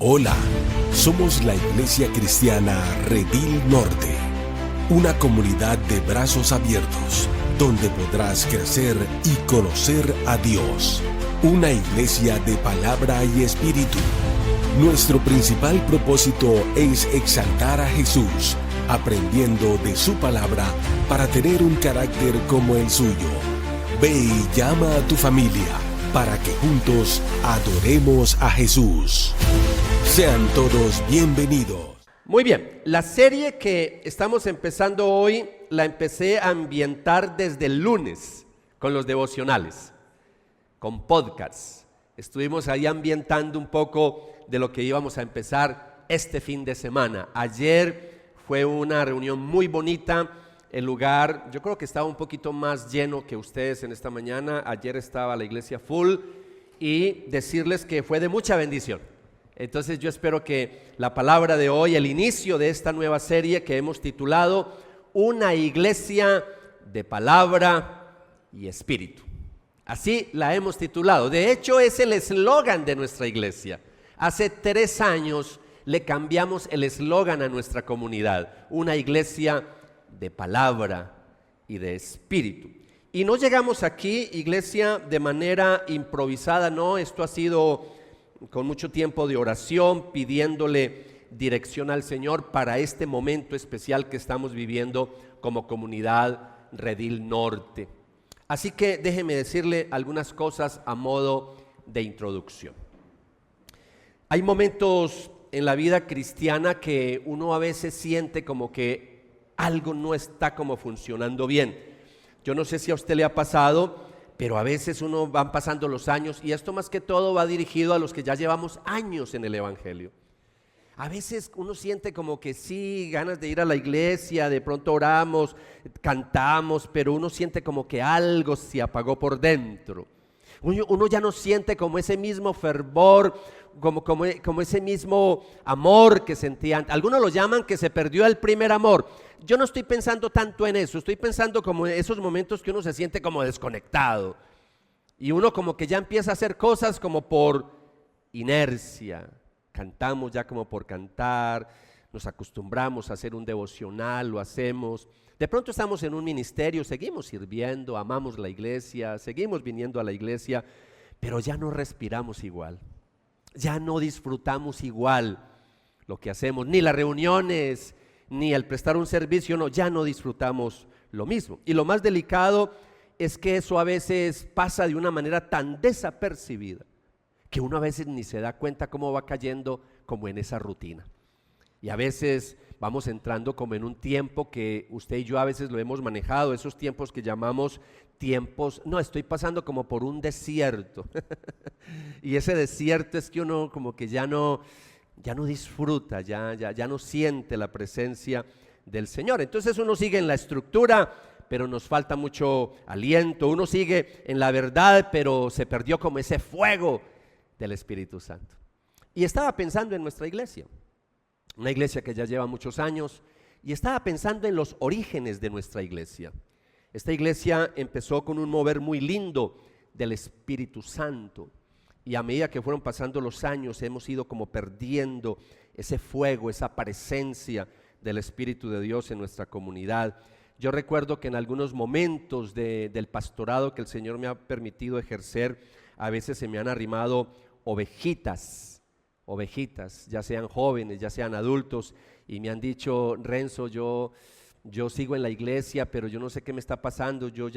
Hola, somos la Iglesia Cristiana Redil Norte, una comunidad de brazos abiertos, donde podrás crecer y conocer a Dios. Una iglesia de palabra y espíritu. Nuestro principal propósito es exaltar a Jesús, aprendiendo de su palabra para tener un carácter como el suyo. Ve y llama a tu familia para que juntos adoremos a Jesús. Sean todos bienvenidos. Muy bien, la serie que estamos empezando hoy la empecé a ambientar desde el lunes con los devocionales, con podcasts. Estuvimos ahí ambientando un poco de lo que íbamos a empezar este fin de semana. Ayer fue una reunión muy bonita. El lugar, yo creo que estaba un poquito más lleno que ustedes en esta mañana. Ayer estaba la iglesia full y decirles que fue de mucha bendición. Entonces yo espero que la palabra de hoy, el inicio de esta nueva serie que hemos titulado Una iglesia de palabra y espíritu. Así la hemos titulado. De hecho es el eslogan de nuestra iglesia. Hace 3 años le cambiamos el eslogan a nuestra comunidad. Una iglesia de palabra y de espíritu. Y no llegamos aquí, iglesia, de manera improvisada, no, esto ha sido con mucho tiempo de oración, pidiéndole dirección al Señor para este momento especial que estamos viviendo como comunidad Redil Norte. Así que déjeme decirle algunas cosas a modo de introducción. Hay momentos en la vida cristiana que uno a veces siente como que algo no está como funcionando bien. Yo no sé si a usted le ha pasado, pero a veces van pasando los años y esto más que todo va dirigido a los que ya llevamos años en el Evangelio. A veces uno siente como que sí, ganas de ir a la iglesia, de pronto oramos, cantamos, pero uno siente como que algo se apagó por dentro. Uno ya no siente como ese mismo fervor, como ese mismo amor que sentía antes. Algunos lo llaman que se perdió el primer amor. Yo no estoy pensando tanto en eso, estoy pensando como en esos momentos que uno se siente como desconectado. Y uno como que ya empieza a hacer cosas como por inercia. Cantamos ya como por cantar, nos acostumbramos a hacer un devocional, lo hacemos. De pronto estamos en un ministerio, seguimos sirviendo, amamos la iglesia, seguimos viniendo a la iglesia, pero ya no respiramos igual. Ya no disfrutamos igual lo que hacemos, ni las reuniones, ni el prestar un servicio, no, ya no disfrutamos lo mismo. Y lo más delicado es que eso a veces pasa de una manera tan desapercibida que uno a veces ni se da cuenta cómo va cayendo como en esa rutina. Y a veces vamos entrando como en un tiempo que usted y yo a veces lo hemos manejado, esos tiempos que llamamos tiempos, no, estoy pasando como por un desierto. Y ese desierto es que uno como que ya no disfruta, ya no siente la presencia del Señor. Entonces uno sigue en la estructura, pero nos falta mucho aliento. Uno sigue en la verdad, pero se perdió como ese fuego del Espíritu Santo. Y estaba pensando en nuestra iglesia, una iglesia que ya lleva muchos años, y estaba pensando en los orígenes de nuestra iglesia. Esta iglesia empezó con un mover muy lindo del Espíritu Santo. Y a medida que fueron pasando los años hemos ido como perdiendo ese fuego, esa presencia del Espíritu de Dios en nuestra comunidad. Yo recuerdo que en algunos momentos del pastorado que el Señor me ha permitido ejercer, a veces se me han arrimado ovejitas, ya sean jóvenes, ya sean adultos, y me han dicho: Renzo, yo sigo en la iglesia, pero yo no sé qué me está pasando, yo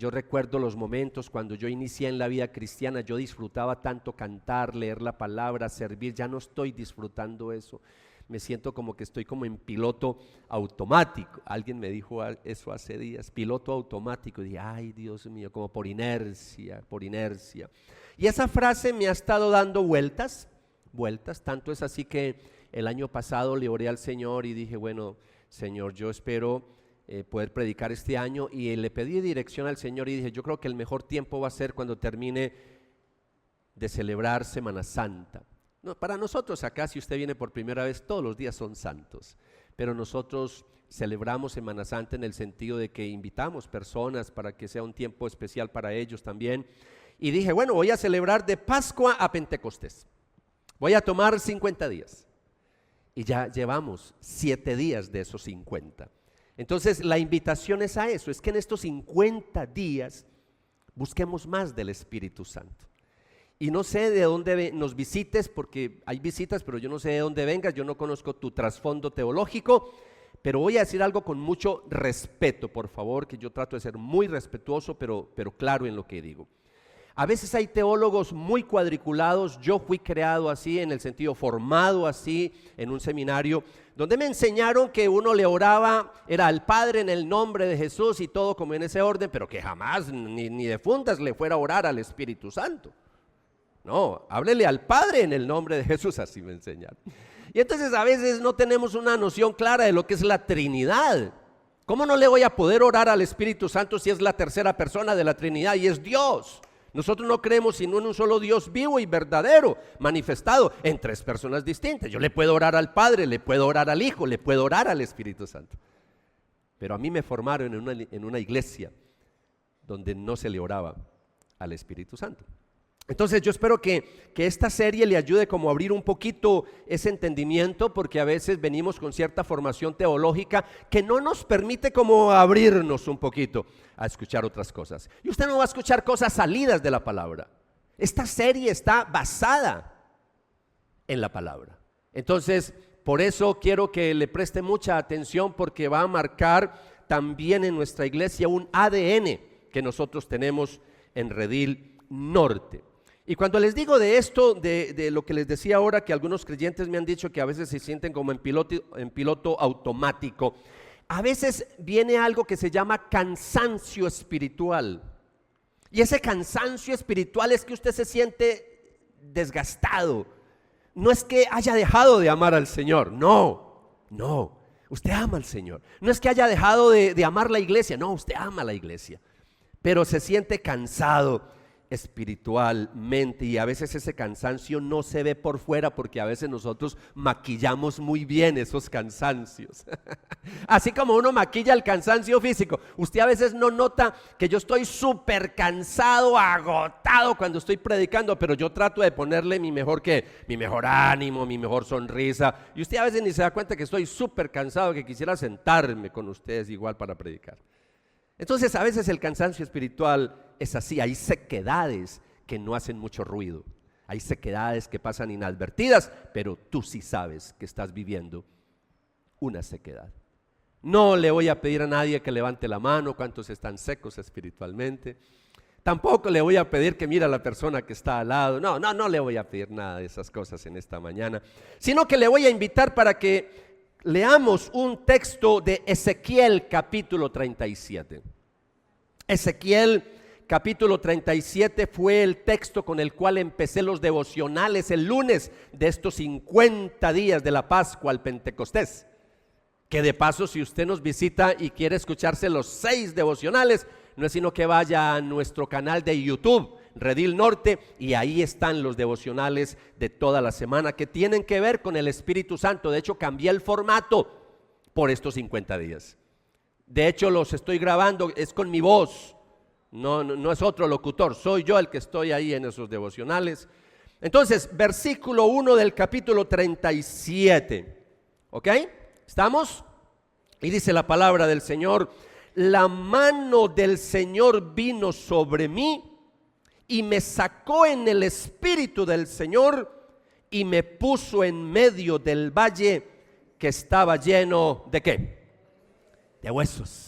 recuerdo los momentos cuando yo inicié en la vida cristiana, yo disfrutaba tanto cantar, leer la palabra, servir, ya no estoy disfrutando eso, me siento como que estoy como en piloto automático. Alguien me dijo eso hace días, piloto automático, y dije, ay Dios mío, como por inercia. Y esa frase me ha estado dando vueltas, tanto es así que el año pasado le oré al Señor y dije, bueno, Señor, yo espero poder predicar este año, y le pedí dirección al Señor y dije, yo creo que el mejor tiempo va a ser cuando termine de celebrar Semana Santa. No, para nosotros acá, si usted viene por primera vez, todos los días son santos, pero nosotros celebramos Semana Santa en el sentido de que invitamos personas para que sea un tiempo especial para ellos también. Y dije, bueno, voy a celebrar de Pascua a Pentecostés. Voy a tomar 50 días. Y ya llevamos 7 días de esos 50. Entonces la invitación es a eso, es que en estos 50 días busquemos más del Espíritu Santo. Y no sé de dónde nos visites, porque hay visitas, pero yo no sé de dónde vengas, yo no conozco tu trasfondo teológico, pero voy a decir algo con mucho respeto, por favor, que yo trato de ser muy respetuoso, pero claro en lo que digo. A veces hay teólogos muy cuadriculados, yo fui creado así, en el sentido formado así, en un seminario, donde me enseñaron que uno le oraba, era al Padre en el nombre de Jesús y todo como en ese orden, pero que jamás ni de fundas le fuera a orar al Espíritu Santo. No, háblele al Padre en el nombre de Jesús, así me enseñaron. Y entonces a veces no tenemos una noción clara de lo que es la Trinidad. ¿Cómo no le voy a poder orar al Espíritu Santo si es la tercera persona de la Trinidad y es Dios? Nosotros no creemos sino en un solo Dios vivo y verdadero, manifestado en 3 personas distintas. Yo le puedo orar al Padre, le puedo orar al Hijo, le puedo orar al Espíritu Santo. Pero a mí me formaron en una iglesia donde no se le oraba al Espíritu Santo. Entonces yo espero que esta serie le ayude como a abrir un poquito ese entendimiento, porque a veces venimos con cierta formación teológica que no nos permite como abrirnos un poquito a escuchar otras cosas. Y usted no va a escuchar cosas salidas de la palabra. Esta serie está basada en la palabra. Entonces, por eso quiero que le preste mucha atención, porque va a marcar también en nuestra iglesia un ADN que nosotros tenemos en Redil Norte. Y cuando les digo de esto, de lo que les decía ahora, que algunos creyentes me han dicho que a veces se sienten como en piloto automático, a veces viene algo que se llama cansancio espiritual. Y ese cansancio espiritual es que usted se siente desgastado. No es que haya dejado de amar al Señor, no, usted ama al Señor. No es que haya dejado de amar la iglesia, no, usted ama la iglesia, pero se siente cansado espiritualmente, y a veces ese cansancio no se ve por fuera, porque a veces nosotros maquillamos muy bien esos cansancios. Así como uno maquilla el cansancio físico, usted a veces no nota que yo estoy súper cansado, agotado cuando estoy predicando, pero yo trato de ponerle mi mejor ánimo, mi mejor sonrisa, y usted a veces ni se da cuenta que estoy súper cansado, que quisiera sentarme con ustedes igual para predicar. Entonces a veces el cansancio espiritual es así, hay sequedades que no hacen mucho ruido, hay sequedades que pasan inadvertidas, pero tú sí sabes que estás viviendo una sequedad. No le voy a pedir a nadie que levante la mano cuántos están secos espiritualmente, tampoco le voy a pedir que mire a la persona que está al lado, no le voy a pedir nada de esas cosas en esta mañana, sino que le voy a invitar para que leamos un texto de Ezequiel capítulo 37. Ezequiel capítulo 37 fue el texto con el cual empecé los devocionales el lunes de estos 50 días de la Pascua al Pentecostés. Que de paso, si usted nos visita y quiere escucharse los 6 devocionales, no es sino que vaya a nuestro canal de YouTube, Redil Norte, y ahí están los devocionales de toda la semana que tienen que ver con el Espíritu Santo. De hecho, cambié el formato por estos 50 días. De hecho, los estoy grabando, es con mi voz, no es otro locutor, soy yo el que estoy ahí en esos devocionales. Entonces, versículo 1 del capítulo 37, ¿ok? ¿Estamos? Y dice la palabra del Señor: la mano del Señor vino sobre mí y me sacó en el espíritu del Señor y me puso en medio del valle que estaba lleno ¿de qué? De huesos.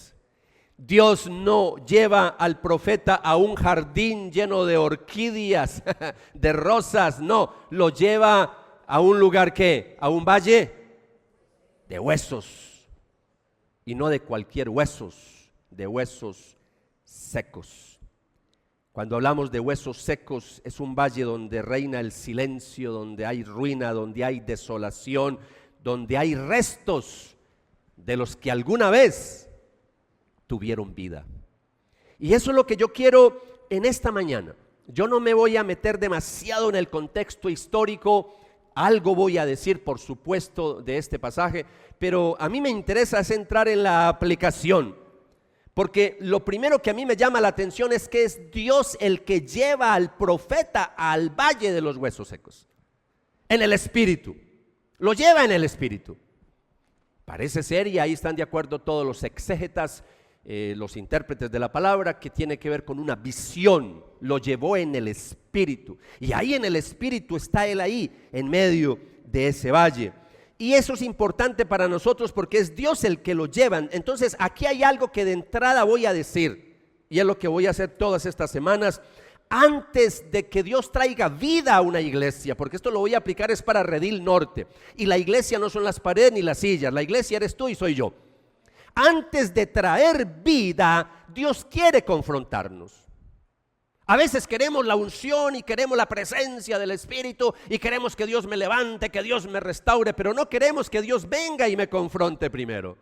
Dios no lleva al profeta a un jardín lleno de orquídeas, de rosas, no, lo lleva a un lugar ¿qué? A un valle de huesos, y no de cualquier huesos, de huesos secos. Cuando hablamos de huesos secos, es un valle donde reina el silencio, donde hay ruina, donde hay desolación, donde hay restos de los que alguna vez tuvieron vida. Y eso es lo que yo quiero en esta mañana. Yo no me voy a meter demasiado en el contexto histórico, algo voy a decir por supuesto de este pasaje, pero a mí me interesa centrar en la aplicación. Porque lo primero que a mí me llama la atención es que es Dios el que lleva al profeta al valle de los huesos secos. en el Espíritu. Lo lleva en el Espíritu. Parece ser, y ahí están de acuerdo todos los exégetas, los intérpretes de la palabra, que tiene que ver con una visión. Lo llevó en el Espíritu. Y ahí en el Espíritu está Él ahí, en medio de ese valle. Y eso es importante para nosotros porque es Dios el que lo lleva. Entonces aquí hay algo que de entrada voy a decir, y es lo que voy a hacer todas estas semanas, antes de que Dios traiga vida a una iglesia, porque esto lo voy a aplicar es para Redil Norte, y la iglesia no son las paredes ni las sillas, la iglesia eres tú y soy yo. Antes de traer vida, Dios quiere confrontarnos. A veces queremos la unción y queremos la presencia del Espíritu y queremos que Dios me levante, que Dios me restaure, pero no queremos que Dios venga y me confronte primero.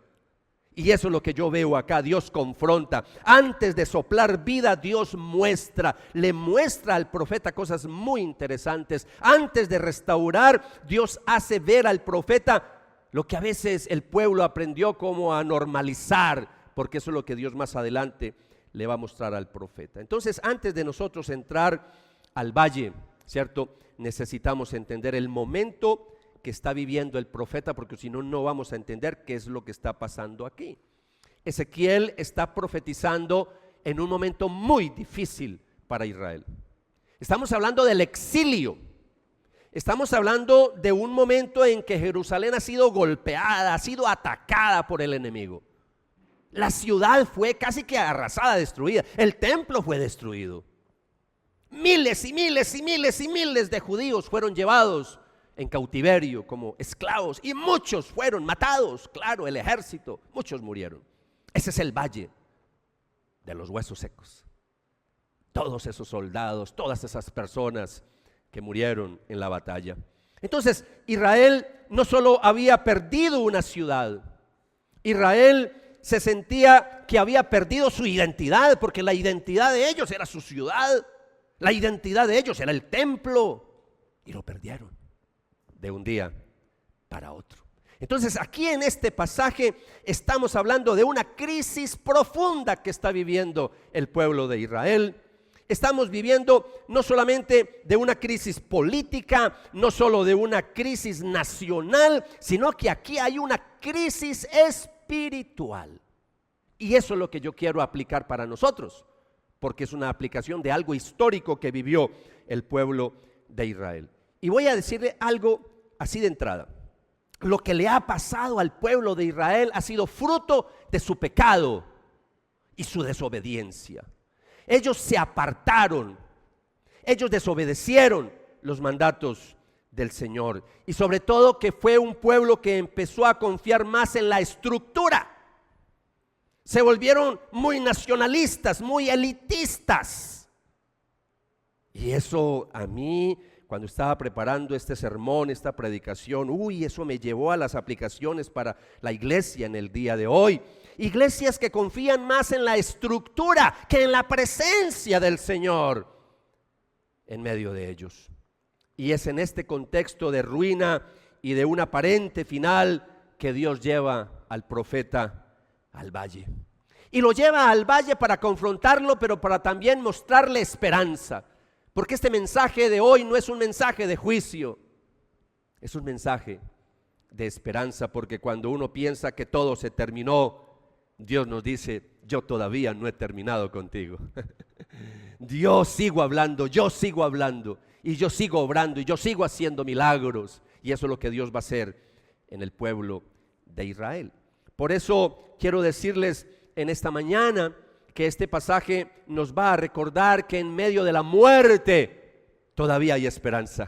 Y eso es lo que yo veo acá. Dios confronta. Antes de soplar vida, Dios le muestra al profeta cosas muy interesantes. Antes de restaurar, Dios hace ver al profeta lo que a veces el pueblo aprendió como a normalizar, porque eso es lo que Dios más adelante le va a mostrar al profeta. Entonces, antes de nosotros entrar al valle, ¿cierto? Necesitamos entender el momento que está viviendo el profeta, porque si no, no vamos a entender qué es lo que está pasando aquí. Ezequiel está profetizando en un momento muy difícil para Israel. Estamos hablando del exilio. Estamos hablando de un momento en que Jerusalén ha sido golpeada, ha sido atacada por el enemigo. La ciudad fue casi que arrasada, destruida. El templo fue destruido. Miles y miles y miles y miles de judíos fueron llevados en cautiverio como esclavos y muchos fueron matados. Claro, el ejército, muchos murieron. Ese es el valle de los huesos secos. Todos esos soldados, todas esas personas que murieron en la batalla. Entonces, Israel no solo había perdido una ciudad, Israel se sentía que había perdido su identidad, porque la identidad de ellos era su ciudad, la identidad de ellos era el templo, y lo perdieron de un día para otro. Entonces aquí en este pasaje estamos hablando de una crisis profunda que está viviendo el pueblo de Israel. Estamos viviendo no solamente de una crisis política, no solo de una crisis nacional, sino que aquí hay una crisis espiritual. Y eso es lo que yo quiero aplicar para nosotros, porque es una aplicación de algo histórico que vivió el pueblo de Israel. Y voy a decirle algo así de entrada. Lo que le ha pasado al pueblo de Israel ha sido fruto de su pecado y su desobediencia. Ellos se apartaron, ellos desobedecieron los mandatos del Señor, y sobre todo que fue un pueblo que empezó a confiar más en la estructura. Se volvieron muy nacionalistas, muy elitistas. Y eso a mí, cuando estaba preparando este sermón, esta predicación, eso me llevó a las aplicaciones para la iglesia en el día de hoy. Iglesias que confían más en la estructura que en la presencia del Señor en medio de ellos. Y es en este contexto de ruina y de un aparente final que Dios lleva al profeta al valle. Y lo lleva al valle para confrontarlo, pero para también mostrarle esperanza. Porque este mensaje de hoy no es un mensaje de juicio, es un mensaje de esperanza, porque cuando uno piensa que todo se terminó, Dios nos dice: yo todavía no he terminado contigo. Yo sigo hablando, y yo sigo obrando, y yo sigo haciendo milagros. Y eso es lo que Dios va a hacer en el pueblo de Israel. Por eso quiero decirles en esta mañana que este pasaje nos va a recordar que en medio de la muerte todavía hay esperanza,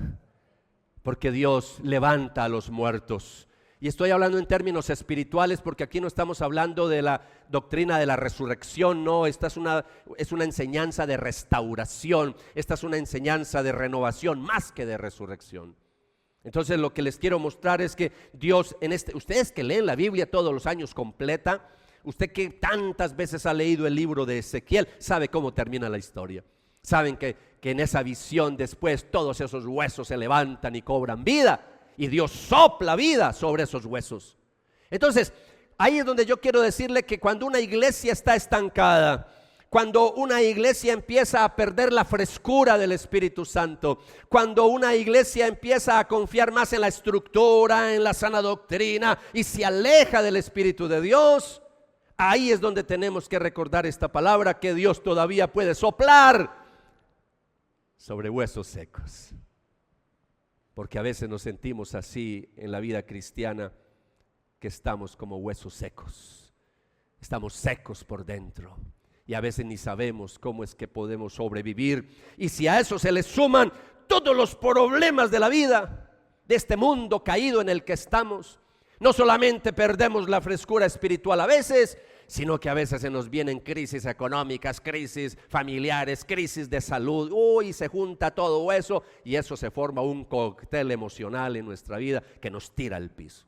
porque Dios levanta a los muertos. Y estoy hablando en términos espirituales, porque aquí no estamos hablando de la doctrina de la resurrección, no, esta es una enseñanza de restauración, esta es una enseñanza de renovación más que de resurrección. Entonces lo que les quiero mostrar es que Dios, ustedes que leen la Biblia todos los años completa, usted que tantas veces ha leído el libro de Ezequiel, sabe cómo termina la historia. Saben que en esa visión después todos esos huesos se levantan y cobran vida, y Dios sopla vida sobre esos huesos. Entonces, ahí es donde yo quiero decirle que cuando una iglesia está estancada, Cuando una iglesia empieza a perder la frescura del Espíritu Santo, cuando una iglesia empieza a confiar más en la estructura, en la sana doctrina y se aleja del Espíritu de Dios, ahí es donde tenemos que recordar esta palabra, que Dios todavía puede soplar sobre huesos secos. Porque a veces nos sentimos así en la vida cristiana, que estamos como huesos secos, estamos secos por dentro. Y a veces ni sabemos cómo es que podemos sobrevivir. Y si a eso se le suman todos los problemas de la vida, de este mundo caído en el que estamos, no solamente perdemos la frescura espiritual a veces, sino que a veces se nos vienen crisis económicas, crisis familiares, crisis de salud. Se junta todo eso y eso se forma un cóctel emocional en nuestra vida que nos tira al piso.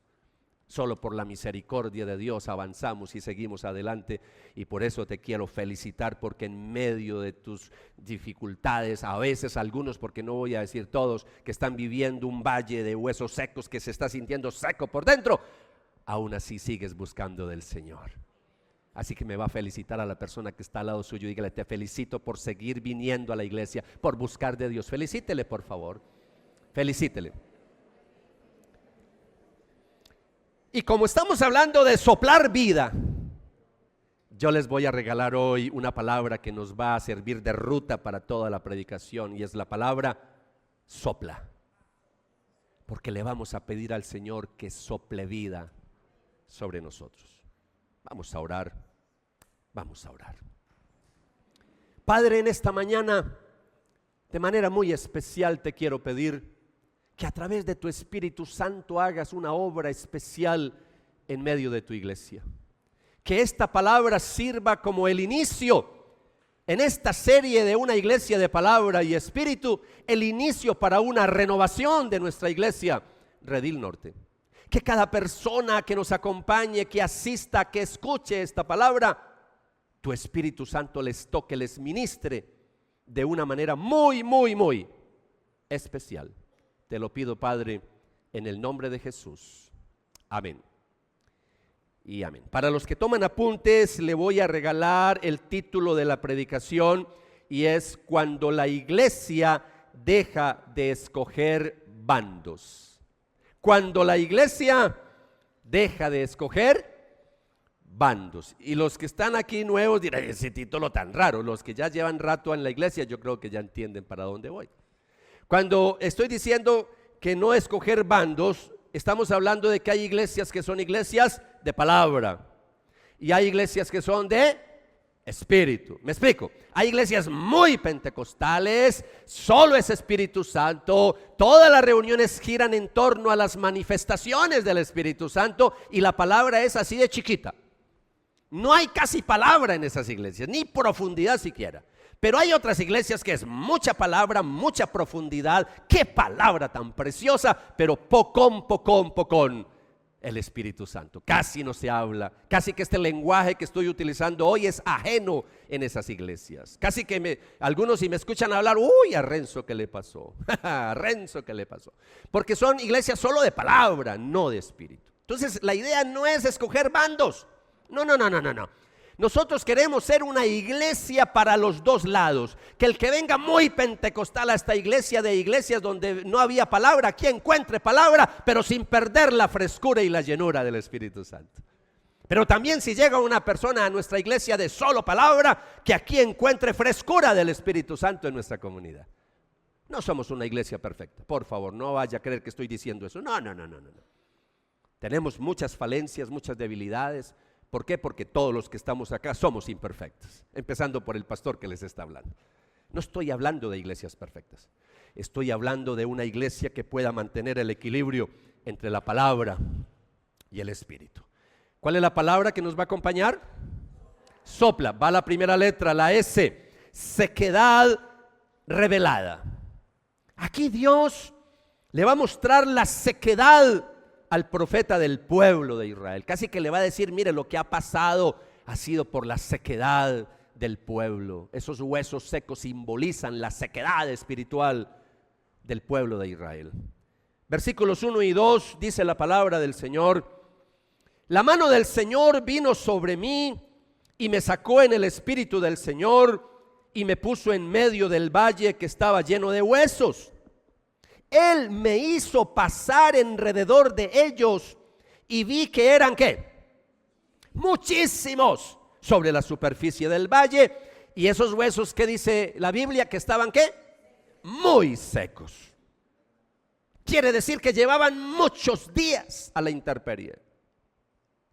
Solo por la misericordia de Dios avanzamos y seguimos adelante, y por eso te quiero felicitar, porque en medio de tus dificultades, a veces algunos, porque no voy a decir todos, que están viviendo un valle de huesos secos, que se está sintiendo seco por dentro, aún así sigues buscando del Señor. Así que me va a felicitar a la persona que está al lado suyo, dígale: te felicito por seguir viniendo a la iglesia, por buscar de Dios. Felicítele, por favor, felicítele. Y como estamos hablando de soplar vida, yo les voy a regalar hoy una palabra que nos va a servir de ruta para toda la predicación, y es la palabra sopla. Porque le vamos a pedir al Señor que sople vida sobre nosotros. Vamos a orar, vamos a orar. Padre, en esta mañana, de manera muy especial te quiero pedir que a través de tu Espíritu Santo hagas una obra especial en medio de tu iglesia. Que esta palabra sirva como el inicio en esta serie de una iglesia de palabra y espíritu, el inicio para una renovación de nuestra iglesia Redil Norte. Que cada persona que nos acompañe, que asista, que escuche esta palabra, tu Espíritu Santo les toque, les ministre de una manera muy, muy, muy especial. Te lo pido, Padre, en el nombre de Jesús. Amén. Y amén. Para los que toman apuntes, le voy a regalar el título de la predicación, y es: cuando la iglesia deja de escoger bandos. Cuando la iglesia deja de escoger bandos. Y los que están aquí nuevos dirán: ese título tan raro. Los que ya llevan rato en la iglesia, yo creo que ya entienden para dónde voy. Cuando estoy diciendo que no escoger bandos, estamos hablando de que hay iglesias que son iglesias de palabra y hay iglesias que son de espíritu. ¿Me explico? Hay iglesias muy pentecostales, solo es Espíritu Santo, todas las reuniones giran en torno a las manifestaciones del Espíritu Santo y la palabra es así de chiquita. No hay casi palabra en esas iglesias, ni profundidad siquiera. Pero hay otras iglesias que es mucha palabra, mucha profundidad. ¡Qué palabra tan preciosa! Pero pocón el Espíritu Santo. Casi no se habla. Casi que este lenguaje que estoy utilizando hoy es ajeno en esas iglesias. Casi que algunos, si me escuchan hablar, ¡uy! A Renzo, ¿qué le pasó? A Renzo, ¿qué le pasó? Porque son iglesias solo de palabra, no de espíritu. Entonces la idea no es escoger bandos. No. Nosotros queremos ser una iglesia para los dos lados. Que el que venga muy pentecostal a esta iglesia de iglesias donde no había palabra, aquí encuentre palabra, pero sin perder la frescura y la llenura del Espíritu Santo. Pero también si llega una persona a nuestra iglesia de solo palabra, que aquí encuentre frescura del Espíritu Santo en nuestra comunidad. No somos una iglesia perfecta, por favor, no vaya a creer que estoy diciendo eso. No. Tenemos muchas falencias, muchas debilidades. ¿Por qué? Porque todos los que estamos acá somos imperfectos, empezando por el pastor que les está hablando. No estoy hablando de iglesias perfectas, estoy hablando de una iglesia que pueda mantener el equilibrio entre la palabra y el espíritu. ¿Cuál es la palabra que nos va a acompañar? Sopla, va la primera letra, la S, sequedad revelada. Aquí Dios le va a mostrar la sequedad al profeta del pueblo de Israel. Casi que le va a decir: mire, lo que ha pasado ha sido por la sequedad del pueblo. Esos huesos secos simbolizan la sequedad espiritual del pueblo de Israel. Versículos 1 y 2 dice la palabra del Señor: la mano del Señor vino sobre mí y me sacó en el espíritu del Señor y me puso en medio del valle que estaba lleno de huesos. Él me hizo pasar alrededor de ellos y vi que eran ¿qué? Muchísimos sobre la superficie del valle, y esos huesos que dice la Biblia que estaban ¿qué? Muy secos. Quiere decir que llevaban muchos días a la intemperie.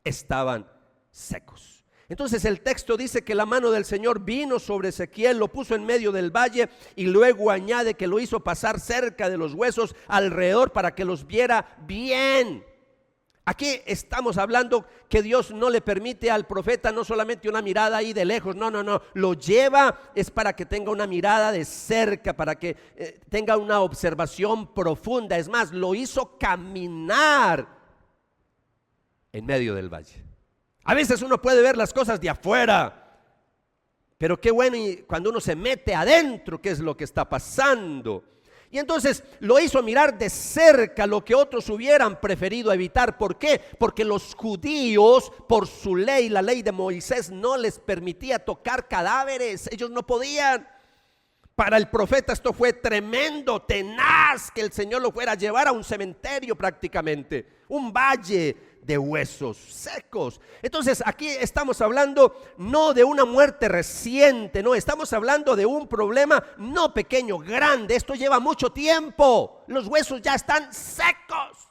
Estaban secos. Entonces el texto dice que la mano del Señor vino sobre Ezequiel, lo puso en medio del valle y luego añade que lo hizo pasar cerca de los huesos alrededor para que los viera bien. Aquí estamos hablando que Dios no le permite al profeta no solamente una mirada ahí de lejos, no, lo lleva es para que tenga una mirada de cerca, para que tenga una observación profunda. Es más, lo hizo caminar en medio del valle. A veces uno puede ver las cosas de afuera, pero qué bueno cuando uno se mete adentro, qué es lo que está pasando. Y entonces lo hizo mirar de cerca lo que otros hubieran preferido evitar. ¿Por qué? Porque los judíos, por su ley, la ley de Moisés, no les permitía tocar cadáveres. Ellos no podían. Para el profeta esto fue tremendo, tenaz, que el Señor lo fuera a llevar a un cementerio prácticamente, un valle de huesos secos. Entonces aquí estamos hablando no de una muerte reciente, no, estamos hablando de un problema no pequeño, grande. Esto lleva mucho tiempo, los huesos ya están secos.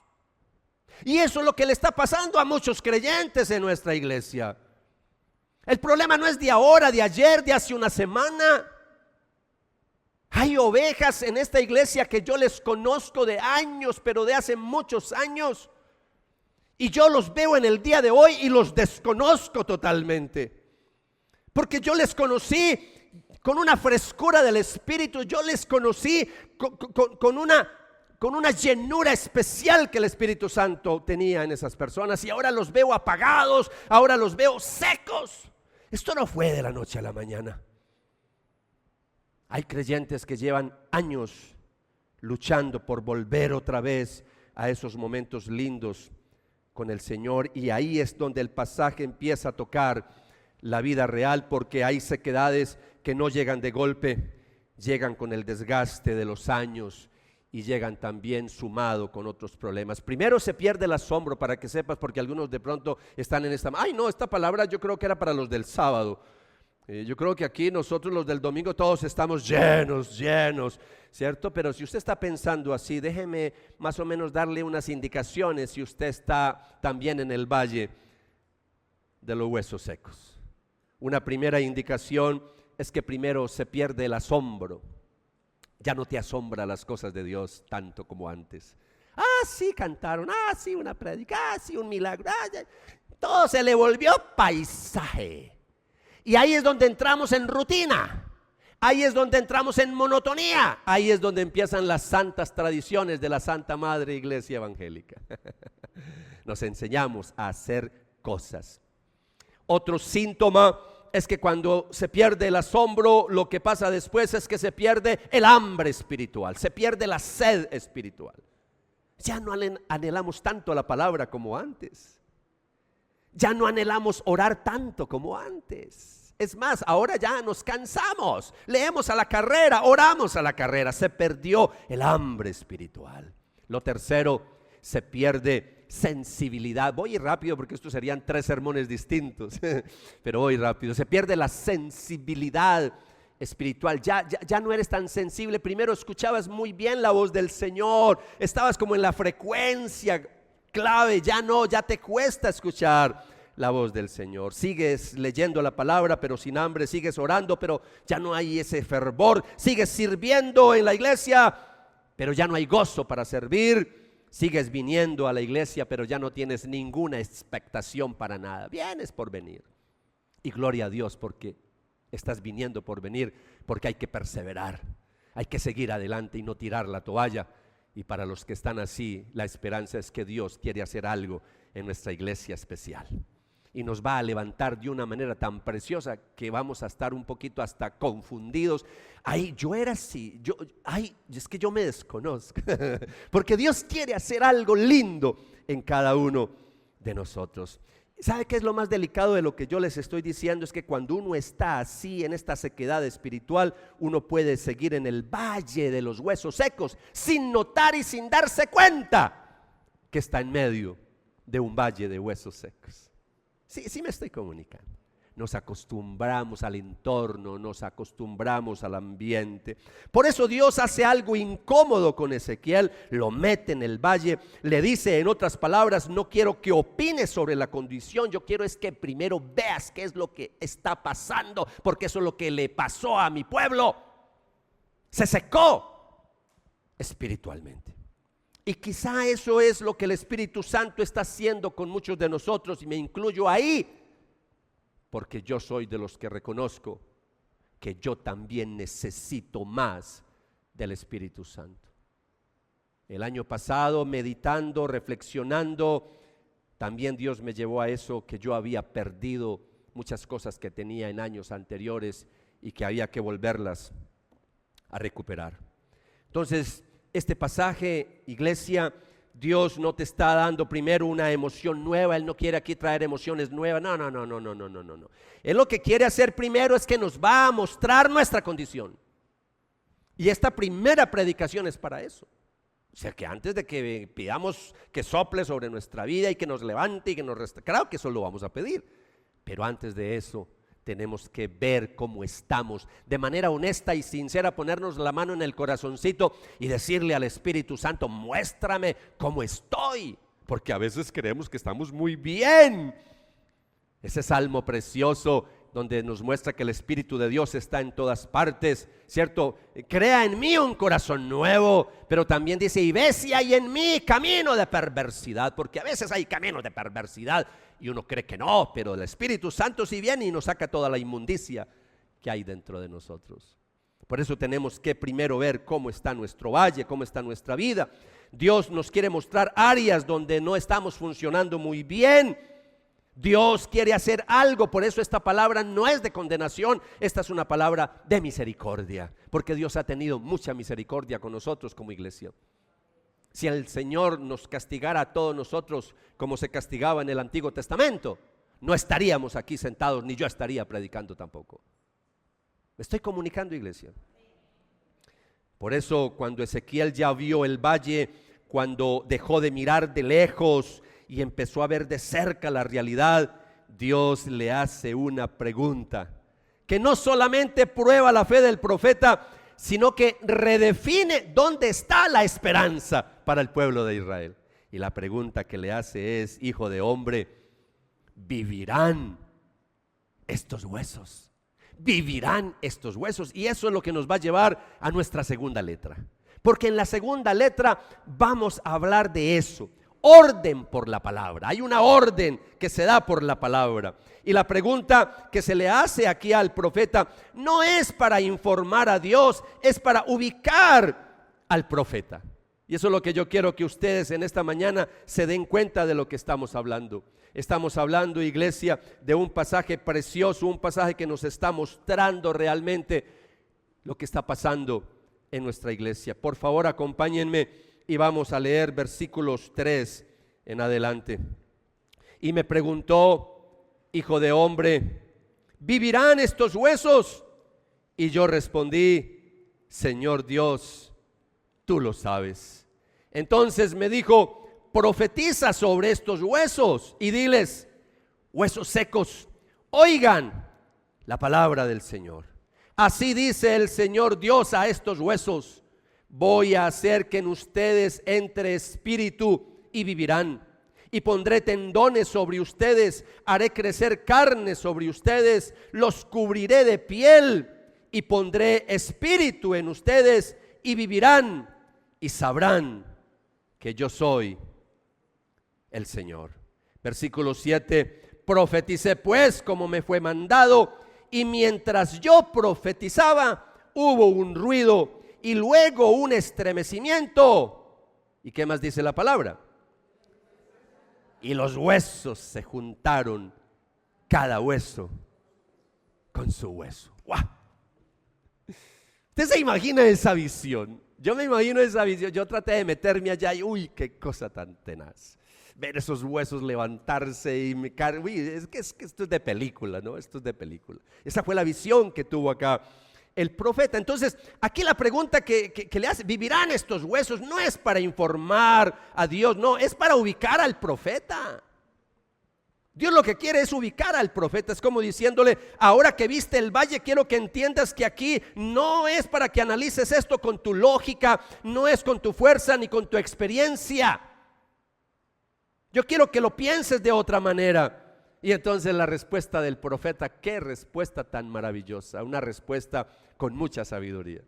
Y eso es lo que le está pasando a muchos creyentes en nuestra iglesia. El problema no es de ahora, de ayer, de hace una semana. Hay ovejas en esta iglesia que yo les conozco de años, pero de hace muchos años. Y yo los veo en el día de hoy y los desconozco totalmente. Porque yo les conocí con una frescura del Espíritu. Yo les conocí con una llenura especial que el Espíritu Santo tenía en esas personas. Y ahora los veo apagados, ahora los veo secos. Esto no fue de la noche a la mañana. Hay creyentes que llevan años luchando por volver otra vez a esos momentos lindos con el Señor, y ahí es donde el pasaje empieza a tocar la vida real, porque hay sequedades que no llegan de golpe, llegan con el desgaste de los años y llegan también sumado con otros problemas. Primero se pierde el asombro, para que sepas, porque algunos de pronto están en esta, esta palabra yo creo que era para los del sábado. Yo creo que aquí nosotros los del domingo todos estamos llenos, ¿cierto? Pero si usted está pensando así, déjeme más o menos darle unas indicaciones si usted está también en el valle de los huesos secos. Una primera indicación es que primero se pierde el asombro. Ya no te asombra las cosas de Dios tanto como antes. Sí cantaron, sí una prédica, sí un milagro, todo se le volvió paisaje. Y ahí es donde entramos en rutina, ahí es donde entramos en monotonía, ahí es donde empiezan las santas tradiciones de la Santa Madre Iglesia Evangélica. Nos enseñamos a hacer cosas. Otro síntoma es que cuando se pierde el asombro, lo que pasa después es que se pierde el hambre espiritual, se pierde la sed espiritual. Ya no anhelamos tanto la palabra como antes. Ya no anhelamos orar tanto como antes. Es más, ahora ya nos cansamos. Leemos a la carrera, oramos a la carrera. Se perdió el hambre espiritual. Lo tercero, se pierde sensibilidad. Voy rápido porque estos serían 3 sermones distintos, pero voy rápido. Se pierde la sensibilidad espiritual. Ya no eres tan sensible. Primero escuchabas muy bien la voz del Señor. Estabas como en la frecuencia clave, ya no, ya te cuesta escuchar la voz del Señor. Sigues leyendo la palabra pero sin hambre, sigues orando pero ya no hay ese fervor, sigues sirviendo en la iglesia pero ya no hay gozo para servir, sigues viniendo a la iglesia pero ya no tienes ninguna expectación para nada, vienes por venir y gloria a Dios porque estás viniendo por venir, porque hay que perseverar, hay que seguir adelante y no tirar la toalla. Y para los que están así, la esperanza es que Dios quiere hacer algo en nuestra iglesia especial. Y nos va a levantar de una manera tan preciosa que vamos a estar un poquito hasta confundidos. Yo era así, es que yo me desconozco. Porque Dios quiere hacer algo lindo en cada uno de nosotros. ¿Sabe qué es lo más delicado de lo que yo les estoy diciendo? Es que cuando uno está así en esta sequedad espiritual, uno puede seguir en el valle de los huesos secos sin notar y sin darse cuenta que está en medio de un valle de huesos secos. Sí me estoy comunicando. Nos acostumbramos al entorno, nos acostumbramos al ambiente. Por eso Dios hace algo incómodo con Ezequiel, lo mete en el valle, le dice en otras palabras: no quiero que opines sobre la condición, yo quiero es que primero veas qué es lo que está pasando, porque eso es lo que le pasó a mi pueblo. Se secó espiritualmente. Y quizá eso es lo que el Espíritu Santo está haciendo con muchos de nosotros, y me incluyo ahí. Porque yo soy de los que reconozco que yo también necesito más del Espíritu Santo. El año pasado, meditando, reflexionando, también Dios me llevó a eso, que yo había perdido muchas cosas que tenía en años anteriores y que había que volverlas a recuperar. Entonces, este pasaje, iglesia, Dios no te está dando primero una emoción nueva. Él no quiere aquí traer emociones nuevas. No. Él lo que quiere hacer primero es que nos va a mostrar nuestra condición. Y esta primera predicación es para eso. O sea, que antes de que pidamos que sople sobre nuestra vida y que nos levante y que nos restaure, claro que eso lo vamos a pedir. Pero antes de eso tenemos que ver cómo estamos, de manera honesta y sincera, ponernos la mano en el corazoncito y decirle al Espíritu Santo: muéstrame cómo estoy, porque a veces creemos que estamos muy bien. Ese salmo precioso donde nos muestra que el Espíritu de Dios está en todas partes, ¿cierto? Crea en mí un corazón nuevo, pero también dice: y ve si hay en mí camino de perversidad, porque a veces hay caminos de perversidad y uno cree que no, pero el Espíritu Santo sí viene y nos saca toda la inmundicia que hay dentro de nosotros. Por eso tenemos que primero ver cómo está nuestro valle, cómo está nuestra vida. Dios nos quiere mostrar áreas donde no estamos funcionando muy bien. Dios quiere hacer algo, por eso esta palabra no es de condenación, esta es una palabra de misericordia, porque Dios ha tenido mucha misericordia con nosotros como iglesia. Si el Señor nos castigara a todos nosotros como se castigaba en el Antiguo Testamento, no estaríamos aquí sentados, ni yo estaría predicando tampoco. ¿Me estoy comunicando, iglesia? Por eso cuando Ezequiel ya vio el valle, cuando dejó de mirar de lejos y empezó a ver de cerca la realidad, Dios le hace una pregunta que no solamente prueba la fe del profeta, sino que redefine dónde está la esperanza para el pueblo de Israel. Y la pregunta que le hace es: hijo de hombre, ¿vivirán estos huesos? ¿Vivirán estos huesos? Y eso es lo que nos va a llevar a nuestra segunda letra, porque en la segunda letra vamos a hablar de eso. Orden por la palabra. Hay una orden que se da por la palabra. Y la pregunta que se le hace aquí al profeta no es para informar a Dios, es para ubicar al profeta. Y eso es lo que yo quiero que ustedes en esta mañana se den cuenta de lo que estamos hablando. Estamos hablando, iglesia, de un pasaje precioso, un pasaje que nos está mostrando realmente lo que está pasando en nuestra iglesia. Por favor, acompáñenme y vamos a leer versículos 3 en adelante. Y me preguntó: hijo de hombre, ¿vivirán estos huesos? Y yo respondí: Señor Dios, tú lo sabes. Entonces me dijo: profetiza sobre estos huesos y diles: huesos secos, oigan la palabra del Señor. Así dice el Señor Dios a estos huesos: voy a hacer que en ustedes entre espíritu y vivirán, y pondré tendones sobre ustedes, haré crecer carne sobre ustedes, los cubriré de piel y pondré espíritu en ustedes y vivirán y sabrán que yo soy el Señor. Versículo 7: profeticé pues como me fue mandado, y mientras yo profetizaba hubo un ruido y luego un estremecimiento. ¿Y qué más dice la palabra? Y los huesos se juntaron, cada hueso con su hueso. ¡Guau! ¿Usted se imagina esa visión? Yo me imagino esa visión. Yo traté de meterme allá y uy, qué cosa tan tenaz. Ver esos huesos levantarse y me caer. Uy, es que esto es de película, ¿no? Esto es de película. Esa fue la visión que tuvo acá el profeta. Entonces, aquí la pregunta que le hace, ¿vivirán estos huesos? No es para informar a Dios, no, es para ubicar al profeta. Dios lo que quiere es ubicar al profeta. Es como diciéndole, ahora que viste el valle, quiero que entiendas que aquí no es para que analices esto con tu lógica, no es con tu fuerza ni con tu experiencia. Yo quiero que lo pienses de otra manera. Y entonces la respuesta del profeta, qué respuesta tan maravillosa, una respuesta con mucha sabiduría.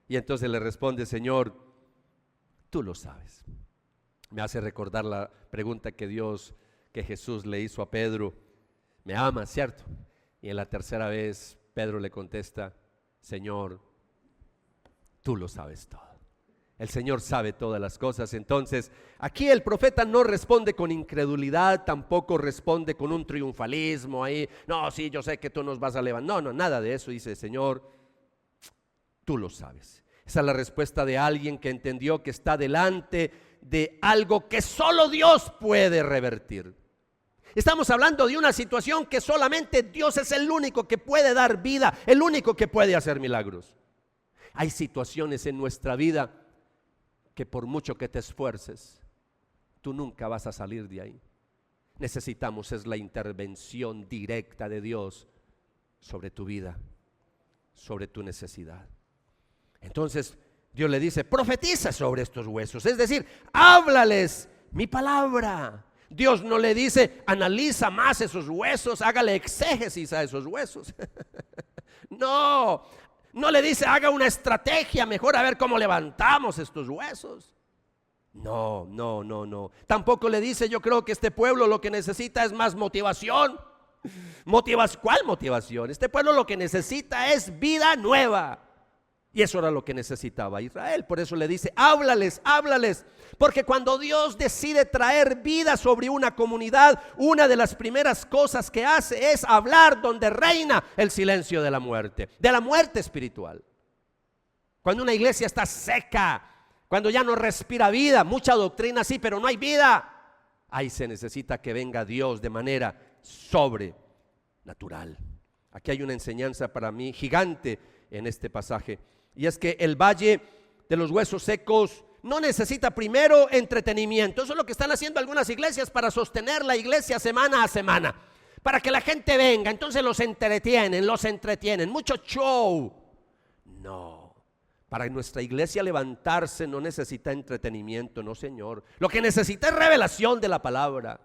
Y entonces le responde, Señor, tú lo sabes. Me hace recordar la pregunta que Jesús le hizo a Pedro, ¿me amas, cierto? Y en la tercera vez Pedro le contesta, Señor, tú lo sabes todo. El Señor sabe todas las cosas. Entonces, aquí el profeta no responde con incredulidad, tampoco responde con un triunfalismo ahí. No, sí, yo sé que tú nos vas a levantar. No, nada de eso. Dice, Señor, tú lo sabes. Esa es la respuesta de alguien que entendió que está delante de algo que solo Dios puede revertir. Estamos hablando de una situación que solamente Dios es el único que puede dar vida, el único que puede hacer milagros. Hay situaciones en nuestra vida que por mucho que te esfuerces, tú nunca vas a salir de ahí. Necesitamos es la intervención directa de Dios sobre tu vida, sobre tu necesidad. Entonces Dios le dice, profetiza sobre estos huesos, es decir, háblales mi palabra. Dios no le dice, analiza más esos huesos, hágale exégesis a esos huesos. No le dice, haga una estrategia, mejor a ver cómo levantamos estos huesos. No. Tampoco le dice, yo creo que este pueblo lo que necesita es más motivación. ¿Cuál motivación? Este pueblo lo que necesita es vida nueva. Y eso era lo que necesitaba Israel. Por eso le dice, háblales. Porque cuando Dios decide traer vida sobre una comunidad, una de las primeras cosas que hace es hablar donde reina el silencio de la muerte espiritual. Cuando una iglesia está seca, cuando ya no respira vida, mucha doctrina sí, pero no hay vida, ahí se necesita que venga Dios de manera sobrenatural. Aquí hay una enseñanza para mí gigante en este pasaje. Y es que el valle de los huesos secos no necesita primero entretenimiento. Eso es lo que están haciendo algunas iglesias para sostener la iglesia semana a semana, para que la gente venga. Entonces los entretienen, mucho show. No, para nuestra iglesia levantarse no necesita entretenimiento, no, Señor. Lo que necesita es revelación de la palabra.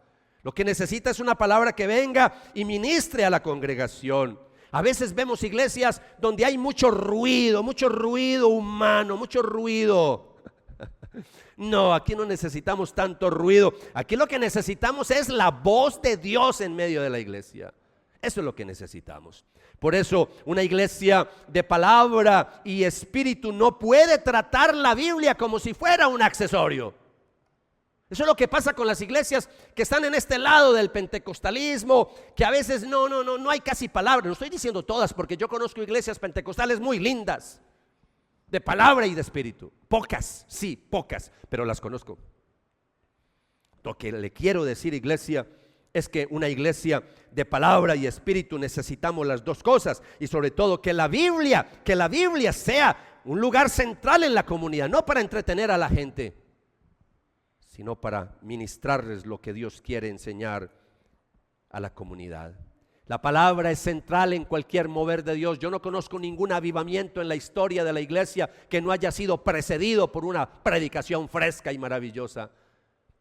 Lo que necesita es una palabra que venga y ministre a la congregación. A veces vemos iglesias donde hay mucho ruido humano, mucho ruido. No, aquí no necesitamos tanto ruido. Aquí lo que necesitamos es la voz de Dios en medio de la iglesia. Eso es lo que necesitamos. Por eso una iglesia de palabra y espíritu no puede tratar la Biblia como si fuera un accesorio. Eso es lo que pasa con las iglesias que están en este lado del pentecostalismo, que a veces no hay casi palabra. No estoy diciendo todas, porque yo conozco iglesias pentecostales muy lindas, de palabra y de espíritu. Pocas, pero las conozco. Lo que le quiero decir, iglesia, es que una iglesia de palabra y espíritu necesitamos las dos cosas. Y sobre todo que la Biblia sea un lugar central en la comunidad, no para entretener a la gente, sino para ministrarles lo que Dios quiere enseñar a la comunidad. La palabra es central en cualquier mover de Dios. Yo no conozco ningún avivamiento en la historia de la iglesia que no haya sido precedido por una predicación fresca y maravillosa.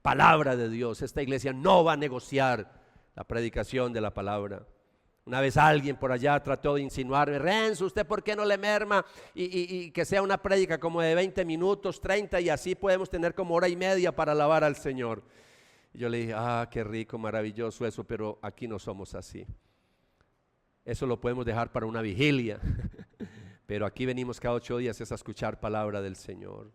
Palabra de Dios. Esta iglesia no va a negociar la predicación de la palabra. Una vez alguien por allá trató de insinuarme, Renzo, ¿usted por qué no le merma y que sea una prédica como de 20 minutos, 30 y así podemos tener como hora y media para alabar al Señor? Y yo le dije, qué rico, maravilloso eso, pero aquí no somos así. Eso lo podemos dejar para una vigilia, pero aquí venimos cada 8 días es a escuchar palabra del Señor.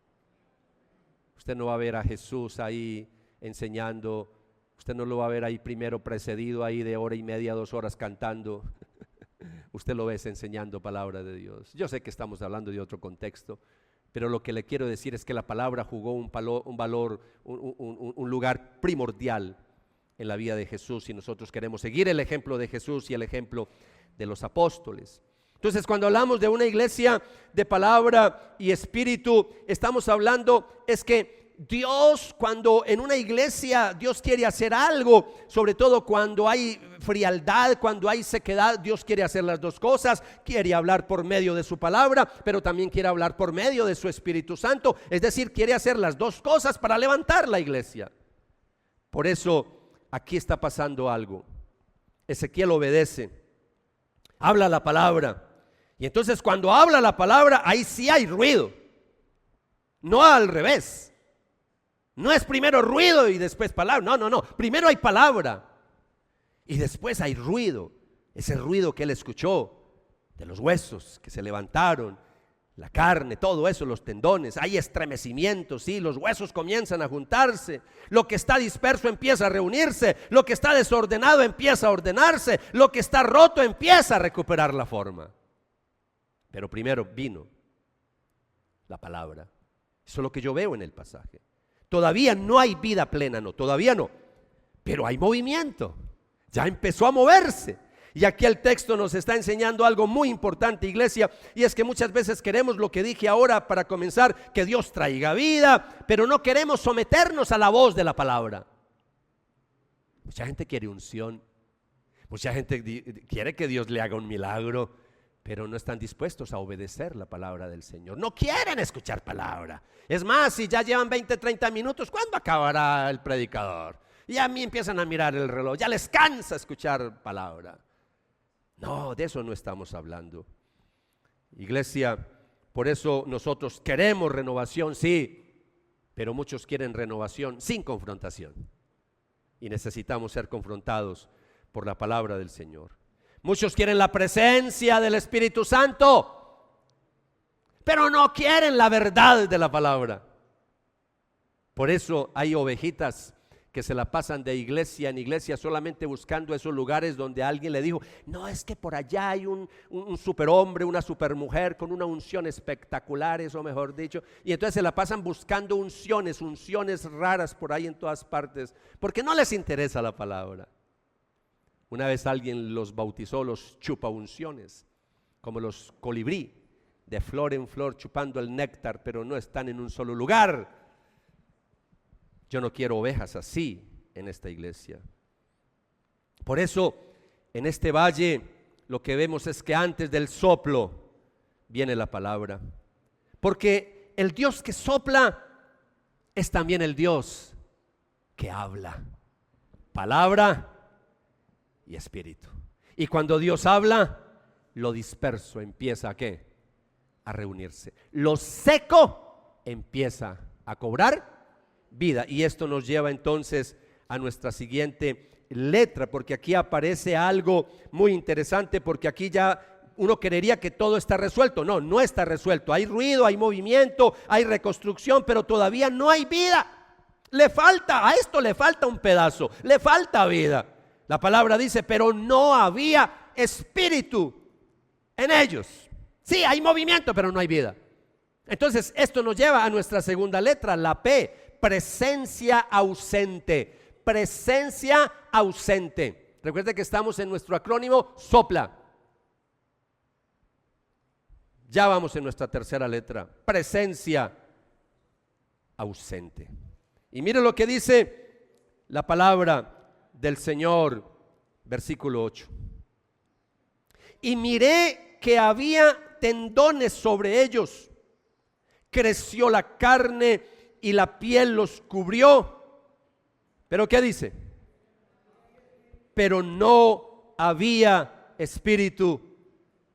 Usted no va a ver a Jesús ahí enseñando. Usted no lo va a ver ahí primero precedido ahí de hora y media, 2 horas cantando. Usted lo ve enseñando palabra de Dios. Yo sé que estamos hablando de otro contexto, Pero lo que le quiero decir es que la palabra jugó un lugar primordial en la vida de Jesús, y nosotros queremos seguir el ejemplo de Jesús y el ejemplo de los apóstoles. Entonces, cuando hablamos de una iglesia de palabra y espíritu, estamos hablando es que Dios, cuando en una iglesia Dios quiere hacer algo, sobre todo cuando hay frialdad, cuando hay sequedad, Dios quiere hacer las dos cosas. Quiere hablar por medio de su palabra, pero también quiere hablar por medio de su Espíritu Santo. Es decir, quiere hacer las dos cosas para levantar la iglesia. Por eso aquí está pasando algo. Ezequiel obedece, habla la palabra, y entonces cuando habla la palabra, ahí sí hay ruido, no al revés. No es primero ruido y después palabra, no, primero hay palabra y después hay ruido. Ese ruido que él escuchó de los huesos que se levantaron, la carne, todo eso, los tendones, hay estremecimientos, sí, los huesos comienzan a juntarse, lo que está disperso empieza a reunirse, lo que está desordenado empieza a ordenarse, lo que está roto empieza a recuperar la forma. Pero primero vino la palabra. Eso es lo que yo veo en el pasaje. Todavía no hay vida plena, no, todavía no, pero hay movimiento, ya empezó a moverse. Y aquí el texto nos está enseñando algo muy importante, iglesia, y es que muchas veces queremos lo que dije ahora para comenzar, que Dios traiga vida, pero no queremos someternos a la voz de la palabra. Mucha gente quiere unción, mucha gente quiere que Dios le haga un milagro, pero no están dispuestos a obedecer la palabra del Señor. No quieren escuchar palabra. Es más, si ya llevan 20, 30 minutos, ¿cuándo acabará el predicador? Y a mí empiezan a mirar el reloj, ya les cansa escuchar palabra. No, de eso no estamos hablando. Iglesia, por eso nosotros queremos renovación, sí, pero muchos quieren renovación sin confrontación. Y necesitamos ser confrontados por la palabra del Señor. Muchos quieren la presencia del Espíritu Santo, pero no quieren la verdad de la palabra. Por eso hay ovejitas que se la pasan de iglesia en iglesia solamente buscando esos lugares donde alguien le dijo, no, es que por allá hay un superhombre, una supermujer con una unción espectacular, eso mejor dicho, y entonces se la pasan buscando unciones raras por ahí en todas partes, porque no les interesa la palabra. Una vez alguien los bautizó los chupaunciones, como los colibrí, de flor en flor chupando el néctar, pero no están en un solo lugar. Yo no quiero ovejas así en esta iglesia. Por eso, en este valle, lo que vemos es que antes del soplo viene la palabra. Porque el Dios que sopla es también el Dios que habla. Palabra y espíritu. Y cuando Dios habla, lo disperso empieza ¿a qué? A reunirse. Lo seco empieza a cobrar vida. Y esto nos lleva entonces a nuestra siguiente letra, porque aquí aparece algo muy interesante, porque aquí ya uno creería que todo está resuelto. No, no está resuelto. Hay ruido, hay movimiento, hay reconstrucción, pero todavía no hay vida. Le falta, a esto le falta un pedazo, le falta vida. La palabra dice, pero no había espíritu en ellos. Sí, hay movimiento, pero no hay vida. Entonces, esto nos lleva a nuestra segunda letra, la P, presencia ausente. Presencia ausente. Recuerde que estamos en nuestro acrónimo SOPLA. Ya vamos en nuestra tercera letra, presencia ausente. Y mire lo que dice la palabra del Señor, versículo 8. Y miré que había tendones sobre ellos, creció la carne y la piel los cubrió. ¿Pero qué dice? Pero no había espíritu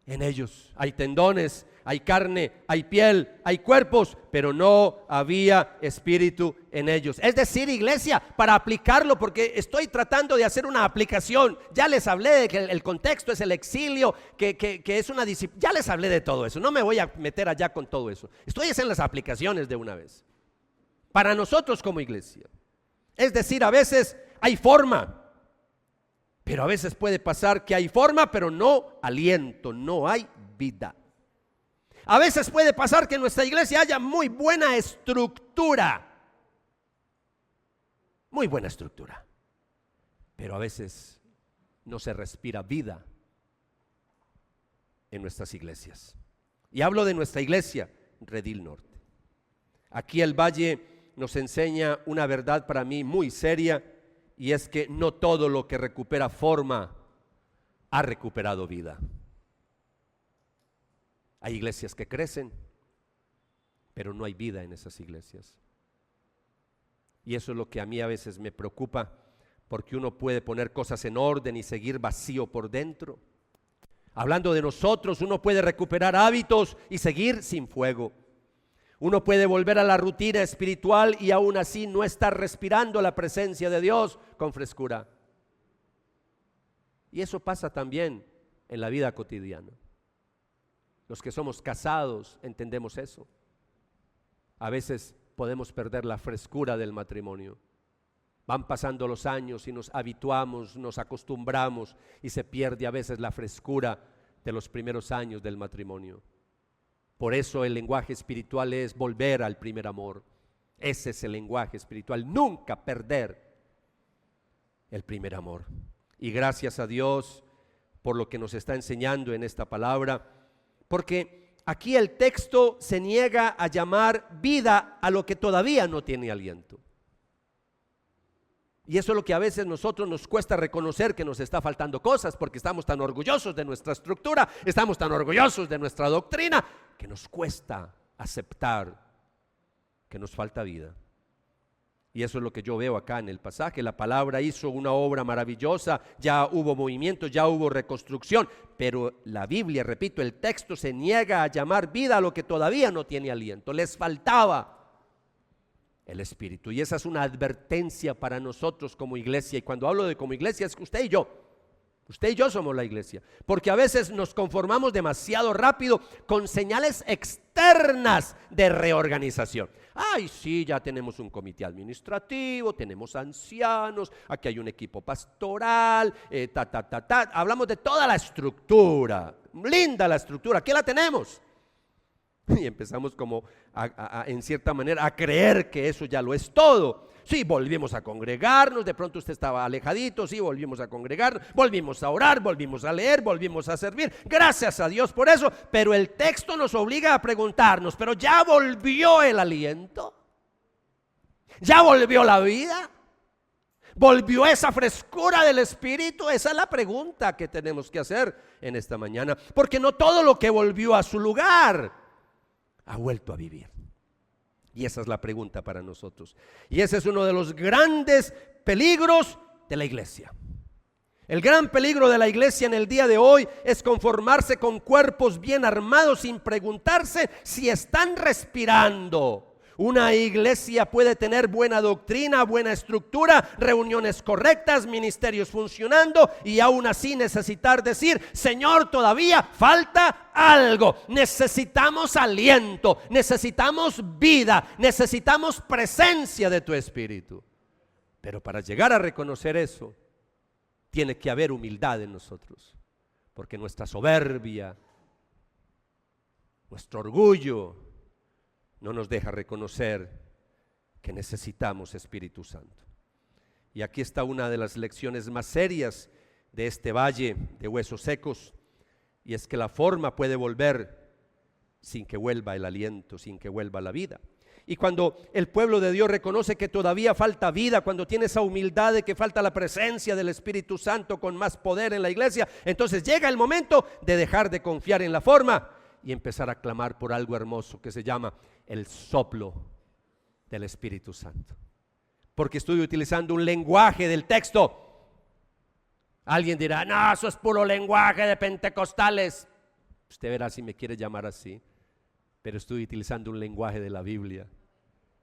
en ellos. Hay tendones, hay carne, hay piel, hay cuerpos, pero no había espíritu en ellos. Es decir, iglesia, para aplicarlo, porque estoy tratando de hacer una aplicación. Ya les hablé de que el contexto es el exilio, que es una disciplina. Ya les hablé de todo eso, no me voy a meter allá con todo eso. Estoy haciendo las aplicaciones de una vez. Para nosotros como iglesia. Es decir, a veces hay forma, pero a veces puede pasar que hay forma, pero no aliento, no hay vida. A veces puede pasar que en nuestra iglesia haya muy buena estructura. Muy buena estructura. Pero a veces no se respira vida en nuestras iglesias. Y hablo de nuestra iglesia, Redil Norte. Aquí el Valle nos enseña una verdad para mí muy seria, y es que no todo lo que recupera forma ha recuperado vida. Hay iglesias que crecen, pero no hay vida en esas iglesias. Y eso es lo que a mí a veces me preocupa, porque uno puede poner cosas en orden y seguir vacío por dentro. Hablando de nosotros, uno puede recuperar hábitos y seguir sin fuego. Uno puede volver a la rutina espiritual y aún así no estar respirando la presencia de Dios con frescura. Y eso pasa también en la vida cotidiana. Los que somos casados entendemos eso. A veces podemos perder la frescura del matrimonio. Van pasando los años y nos habituamos, nos acostumbramos y se pierde a veces la frescura de los primeros años del matrimonio. Por eso el lenguaje espiritual es volver al primer amor. Ese es el lenguaje espiritual, nunca perder el primer amor. Y gracias a Dios por lo que nos está enseñando en esta palabra, porque aquí el texto se niega a llamar vida a lo que todavía no tiene aliento. Y eso es lo que a veces nosotros nos cuesta reconocer, que nos está faltando cosas, porque estamos tan orgullosos de nuestra estructura, estamos tan orgullosos de nuestra doctrina, que nos cuesta aceptar que nos falta vida. Y eso es lo que yo veo acá en el pasaje. La palabra hizo una obra maravillosa, ya hubo movimiento, ya hubo reconstrucción, pero la Biblia, repito, el texto se niega a llamar vida a lo que todavía no tiene aliento. Les faltaba el Espíritu, y esa es una advertencia para nosotros como iglesia. Y cuando hablo de como iglesia es que usted y yo somos la iglesia, porque a veces nos conformamos demasiado rápido con señales externas de reorganización. Ay, sí, ya tenemos un comité administrativo, tenemos ancianos, aquí hay un equipo pastoral, hablamos de toda la estructura, linda la estructura, aquí la tenemos. Y empezamos como en cierta manera a creer que eso ya lo es todo. Sí, volvimos a congregarnos, de pronto usted estaba alejadito, sí, volvimos a congregarnos, volvimos a orar, volvimos a leer, volvimos a servir. Gracias a Dios por eso, pero el texto nos obliga a preguntarnos, ¿pero ya volvió el aliento? ¿Ya volvió la vida? ¿Volvió esa frescura del Espíritu? Esa es la pregunta que tenemos que hacer en esta mañana, porque no todo lo que volvió a su lugar ha vuelto a vivir. Y esa es la pregunta para nosotros. Y ese es uno de los grandes peligros de la iglesia. El gran peligro de la iglesia en el día de hoy es conformarse con cuerpos bien armados sin preguntarse si están respirando. Una iglesia puede tener buena doctrina, buena estructura, reuniones correctas, ministerios funcionando, y aún así necesitar decir: Señor, todavía falta algo. Necesitamos aliento, necesitamos vida, necesitamos presencia de tu Espíritu. Pero para llegar a reconocer eso, tiene que haber humildad en nosotros, porque nuestra soberbia, nuestro orgullo no nos deja reconocer que necesitamos Espíritu Santo. Y aquí está una de las lecciones más serias de este valle de huesos secos, y es que la forma puede volver sin que vuelva el aliento, sin que vuelva la vida. Y cuando el pueblo de Dios reconoce que todavía falta vida, cuando tiene esa humildad de que falta la presencia del Espíritu Santo con más poder en la iglesia, entonces llega el momento de dejar de confiar en la forma y empezar a clamar por algo hermoso que se llama el soplo del Espíritu Santo. Porque estoy utilizando un lenguaje del texto. Alguien dirá: no, eso es puro lenguaje de pentecostales. Usted verá si me quiere llamar así, pero estoy utilizando un lenguaje de la Biblia.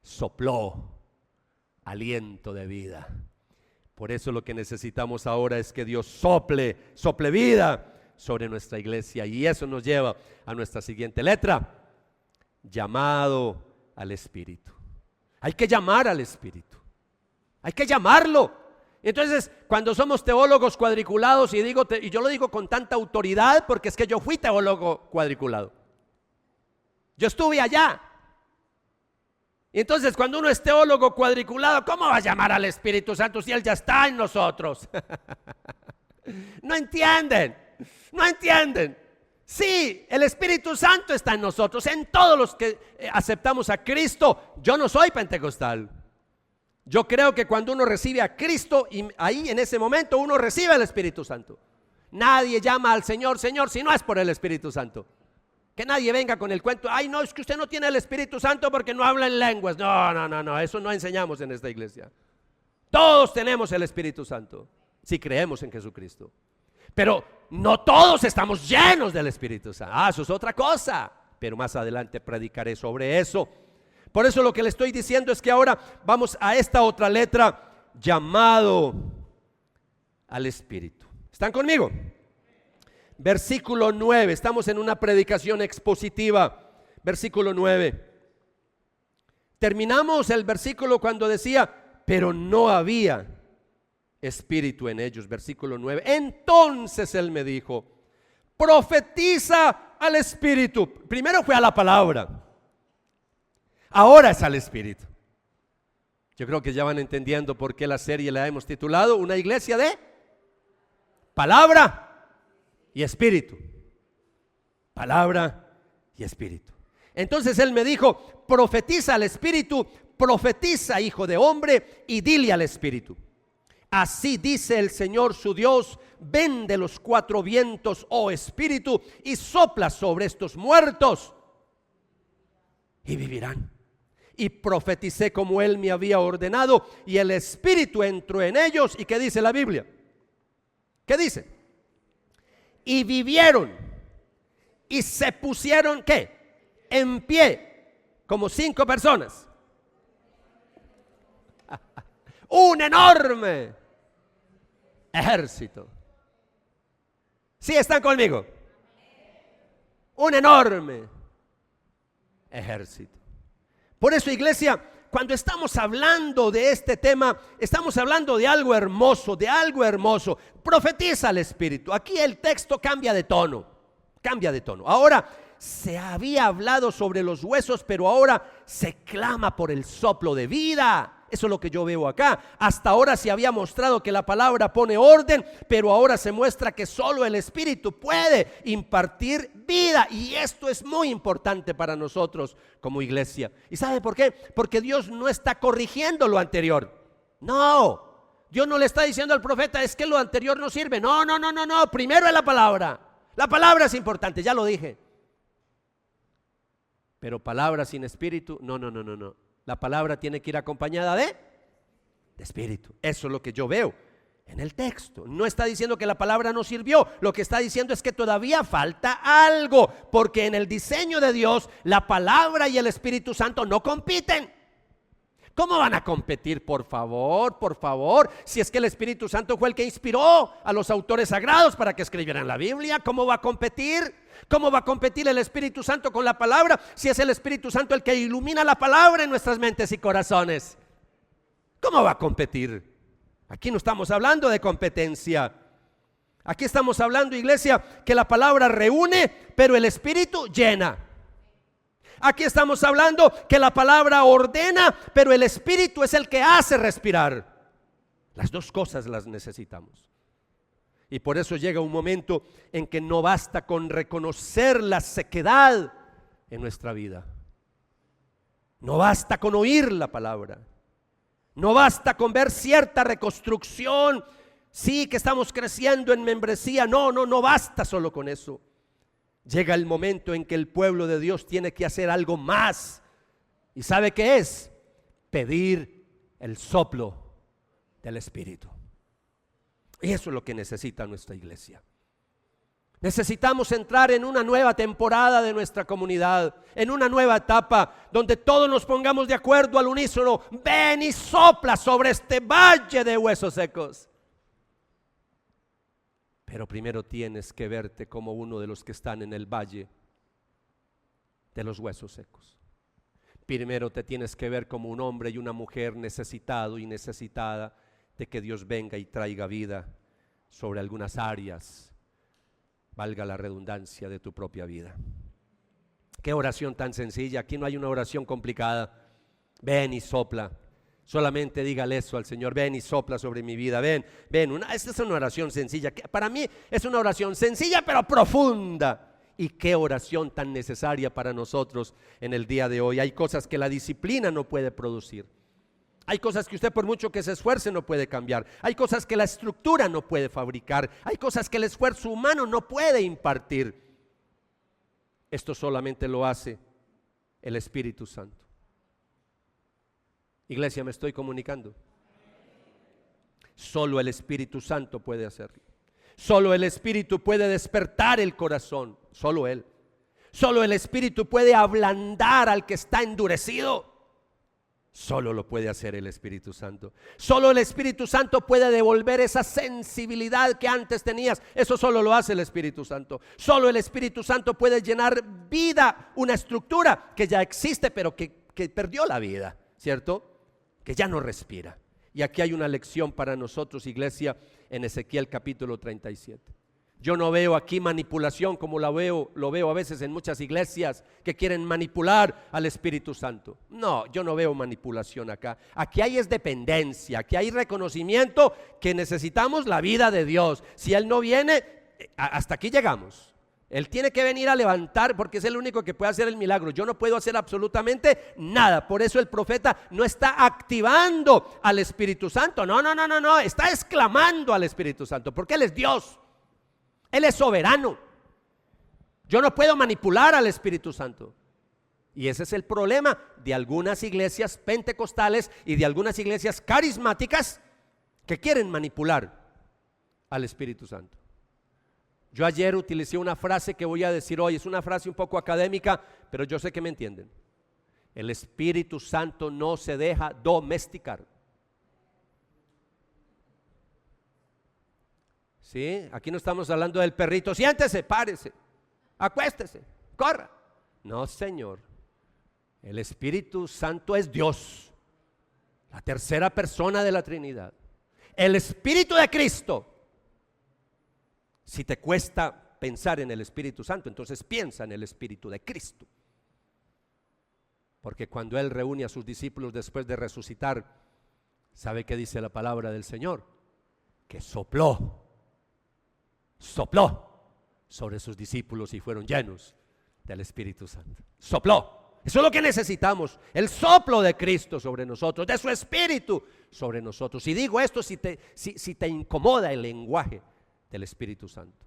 Sopló, aliento de vida. Por eso lo que necesitamos ahora es que Dios sople vida sobre nuestra iglesia, y eso nos lleva a nuestra siguiente letra: llamado al Espíritu. Hay que llamar al Espíritu, hay que llamarlo. Entonces, cuando somos teólogos cuadriculados, y yo lo digo con tanta autoridad porque es que yo fui teólogo cuadriculado, Yo estuve allá. Y entonces cuando uno es teólogo cuadriculado, ¿cómo va a llamar al Espíritu Santo si Él ya está en nosotros? No entienden, no entienden. Sí, el Espíritu Santo está en nosotros, en todos los que aceptamos a Cristo. Yo no soy pentecostal. Yo creo que cuando uno recibe a Cristo, y ahí en ese momento uno recibe el Espíritu Santo. Nadie llama al Señor, Señor, si no es por el Espíritu Santo. Que nadie venga con el cuento, ay no, es que usted no tiene el Espíritu Santo porque no habla en lenguas. No, eso no enseñamos en esta iglesia. Todos tenemos el Espíritu Santo, si creemos en Jesucristo. Pero no todos estamos llenos del Espíritu Santo. Eso es otra cosa, pero más adelante predicaré sobre eso. Por eso lo que le estoy diciendo es que ahora vamos a esta otra letra, llamado al Espíritu. ¿Están conmigo? Versículo 9, estamos en una predicación expositiva. Versículo 9. Terminamos el versículo cuando decía, pero no había espíritu en ellos. Versículo 9. Entonces Él me dijo, profetiza al Espíritu. Primero fue a la palabra, ahora es al Espíritu. Yo creo que ya van entendiendo por qué la serie la hemos titulado Una iglesia de palabra y espíritu. Palabra y espíritu. Entonces Él me dijo, profetiza al Espíritu, profetiza, hijo de hombre, y dile al Espíritu, así dice el Señor su Dios, ven de los cuatro vientos, oh Espíritu, y sopla sobre estos muertos y vivirán. Y profeticé como Él me había ordenado, y el Espíritu entró en ellos. ¿Y qué dice la Biblia? ¿Qué dice? Y vivieron y se pusieron, ¿qué? En pie, como 5 personas. Un enorme ejército. ¿Sí están conmigo? Un enorme ejército. Por eso, iglesia, cuando estamos hablando de este tema, estamos hablando de algo hermoso, de algo hermoso. Profetiza al Espíritu. Aquí el texto cambia de tono, cambia de tono. Ahora se había hablado sobre los huesos, pero ahora se clama por el soplo de vida. Eso es lo que yo veo acá. Hasta ahora se había mostrado que la palabra pone orden, pero ahora se muestra que solo el Espíritu puede impartir vida. Y esto es muy importante para nosotros como iglesia. ¿Y sabe por qué? Porque Dios no está corrigiendo lo anterior. No, Dios no le está diciendo al profeta, es que lo anterior no sirve. No, primero es la palabra. La palabra es importante, ya lo dije. Pero palabra sin espíritu, no. La palabra tiene que ir acompañada de espíritu. Eso es lo que yo veo en el texto. No está diciendo que la palabra no sirvió. Lo que está diciendo es que todavía falta algo, porque en el diseño de Dios la palabra y el Espíritu Santo no compiten. ¿Cómo van a competir? Por favor, si es que el Espíritu Santo fue el que inspiró a los autores sagrados para que escribieran la Biblia, ¿cómo va a competir? ¿Cómo va a competir el Espíritu Santo con la palabra si es el Espíritu Santo el que ilumina la palabra en nuestras mentes y corazones? ¿Cómo va a competir? Aquí no estamos hablando de competencia. Aquí estamos hablando, iglesia, que la palabra reúne, pero el Espíritu llena. Aquí estamos hablando que la palabra ordena, pero el Espíritu es el que hace respirar. Las dos cosas las necesitamos. Y por eso llega un momento en que no basta con reconocer la sequedad en nuestra vida. No basta con oír la palabra. No basta con ver cierta reconstrucción. Sí, que estamos creciendo en membresía. No basta solo con eso. Llega el momento en que el pueblo de Dios tiene que hacer algo más. ¿Y sabe qué es? Pedir el soplo del Espíritu. Y eso es lo que necesita nuestra iglesia. Necesitamos entrar en una nueva temporada de nuestra comunidad, en una nueva etapa donde todos nos pongamos de acuerdo al unísono. Ven y sopla sobre este valle de huesos secos. Pero primero tienes que verte como uno de los que están en el valle de los huesos secos. Primero te tienes que ver como un hombre y una mujer necesitado y necesitada de que Dios venga y traiga vida sobre algunas áreas, valga la redundancia, de tu propia vida. Qué oración tan sencilla. Aquí no hay una oración complicada. Ven y sopla. Solamente dígale eso al Señor. Ven y sopla sobre mi vida. Ven. Esta es una oración sencilla. Para mí es una oración sencilla pero profunda. Y qué oración tan necesaria para nosotros en el día de hoy. Hay cosas que la disciplina no puede producir. Hay cosas que usted, por mucho que se esfuerce, no puede cambiar. Hay cosas que la estructura no puede fabricar. Hay cosas que el esfuerzo humano no puede impartir. Esto solamente lo hace el Espíritu Santo. Iglesia, ¿me estoy comunicando? Solo el Espíritu Santo puede hacerlo. Solo el Espíritu puede despertar el corazón. Solo Él. Solo el Espíritu puede ablandar al que está endurecido. Solo lo puede hacer el Espíritu Santo. Solo el Espíritu Santo puede devolver esa sensibilidad que antes tenías. Eso solo lo hace el Espíritu Santo. Solo el Espíritu Santo puede llenar vida, una estructura que ya existe pero que perdió la vida, ¿cierto? Que ya no respira. Y aquí hay una lección para nosotros, iglesia, en Ezequiel capítulo 37. Yo no veo aquí manipulación como lo veo a veces en muchas iglesias que quieren manipular al Espíritu Santo. No, yo no veo manipulación acá. Aquí hay es dependencia, aquí hay reconocimiento que necesitamos la vida de Dios. Si Él no viene, hasta aquí llegamos. Él tiene que venir a levantar porque es el único que puede hacer el milagro. Yo no puedo hacer absolutamente nada. Por eso el profeta no está activando al Espíritu Santo. No, está exclamando al Espíritu Santo porque Él es Dios. Él es soberano. Yo no puedo manipular al Espíritu Santo. Y ese es el problema de algunas iglesias pentecostales y de algunas iglesias carismáticas que quieren manipular al Espíritu Santo. Yo ayer utilicé una frase que voy a decir hoy. Es una frase un poco académica, pero yo sé que me entienden. El Espíritu Santo no se deja domesticar. ¿Sí? Aquí no estamos hablando del perrito. Siéntese, párese, acuéstese, corra. No, Señor. El Espíritu Santo es Dios, la tercera persona de la Trinidad. El Espíritu de Cristo. Si te cuesta pensar en el Espíritu Santo, entonces piensa en el Espíritu de Cristo. Porque cuando Él reúne a sus discípulos después de resucitar, ¿sabe qué dice la palabra del Señor? Que sopló sobre sus discípulos y fueron llenos del Espíritu Santo. Sopló. Eso es lo que necesitamos, el soplo de Cristo sobre nosotros, de su Espíritu sobre nosotros. Y digo esto si te incomoda el lenguaje del Espíritu Santo.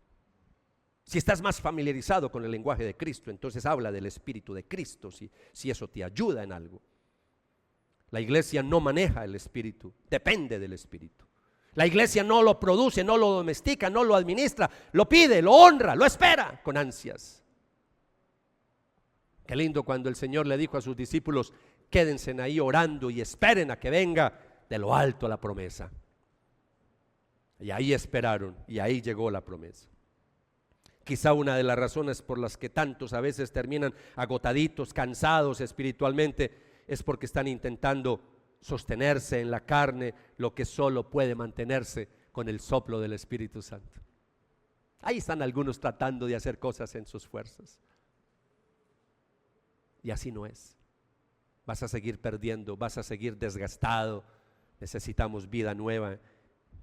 Si estás más familiarizado con el lenguaje de Cristo, entonces habla del Espíritu de Cristo, si eso te ayuda en algo. La iglesia no maneja el Espíritu, depende del Espíritu. La iglesia no lo produce, no lo domestica, no lo administra, lo pide, lo honra, lo espera con ansias. Qué lindo cuando el Señor le dijo a sus discípulos: quédense ahí orando y esperen a que venga de lo alto la promesa. Y ahí esperaron y ahí llegó la promesa. Quizá una de las razones por las que tantos a veces terminan agotaditos, cansados espiritualmente, es porque están intentando sostenerse en la carne, lo que solo puede mantenerse con el soplo del Espíritu Santo. Ahí están algunos tratando de hacer cosas en sus fuerzas. Y así no es. Vas a seguir perdiendo, vas a seguir desgastado. Necesitamos vida nueva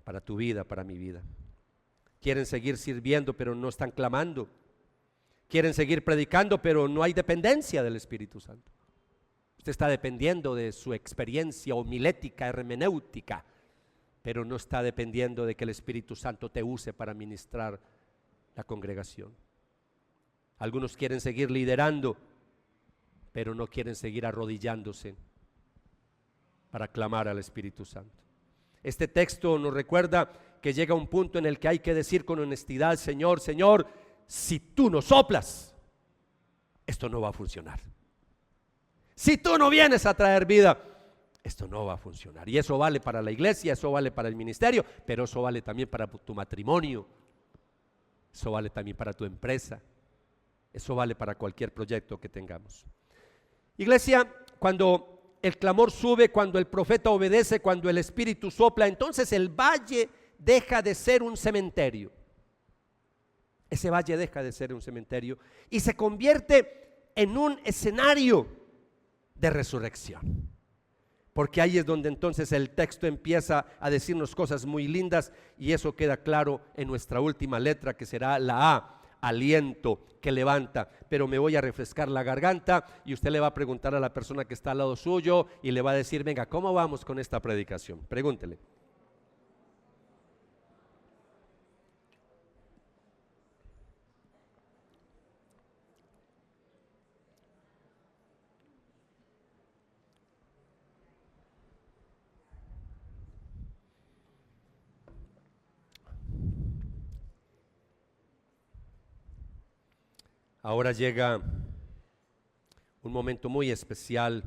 para tu vida, para mi vida. Quieren seguir sirviendo, pero no están clamando. Quieren seguir predicando, pero no hay dependencia del Espíritu Santo. Usted está dependiendo de su experiencia homilética, hermenéutica, pero no está dependiendo de que el Espíritu Santo te use para ministrar la congregación. Algunos quieren seguir liderando, pero no quieren seguir arrodillándose para clamar al Espíritu Santo. Este texto nos recuerda que llega un punto en el que hay que decir con honestidad: Señor, Señor, si tú no soplas, esto no va a funcionar. Si tú no vienes a traer vida, esto no va a funcionar. Y eso vale para la iglesia, eso vale para el ministerio, pero eso vale también para tu matrimonio, eso vale también para tu empresa, eso vale para cualquier proyecto que tengamos. Iglesia, cuando el clamor sube, cuando el profeta obedece, cuando el Espíritu sopla, entonces el valle deja de ser un cementerio. Ese valle deja de ser un cementerio y se convierte en un escenario de resurrección. Porque ahí es donde entonces el texto empieza a decirnos cosas muy lindas, y eso queda claro en nuestra última letra, que será la A, aliento que levanta. Pero me voy a refrescar la garganta y usted le va a preguntar a la persona que está al lado suyo y le va a decir: venga, ¿cómo vamos con esta predicación? Pregúntele. Ahora llega un momento muy especial,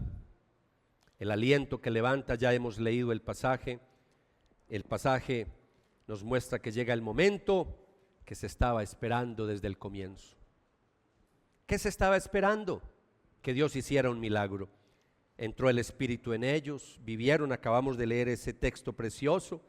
el aliento que levanta. Ya hemos leído el pasaje nos muestra que llega el momento que se estaba esperando desde el comienzo. ¿Qué se estaba esperando? Que Dios hiciera un milagro. Entró el Espíritu en ellos, vivieron. Acabamos de leer ese texto precioso.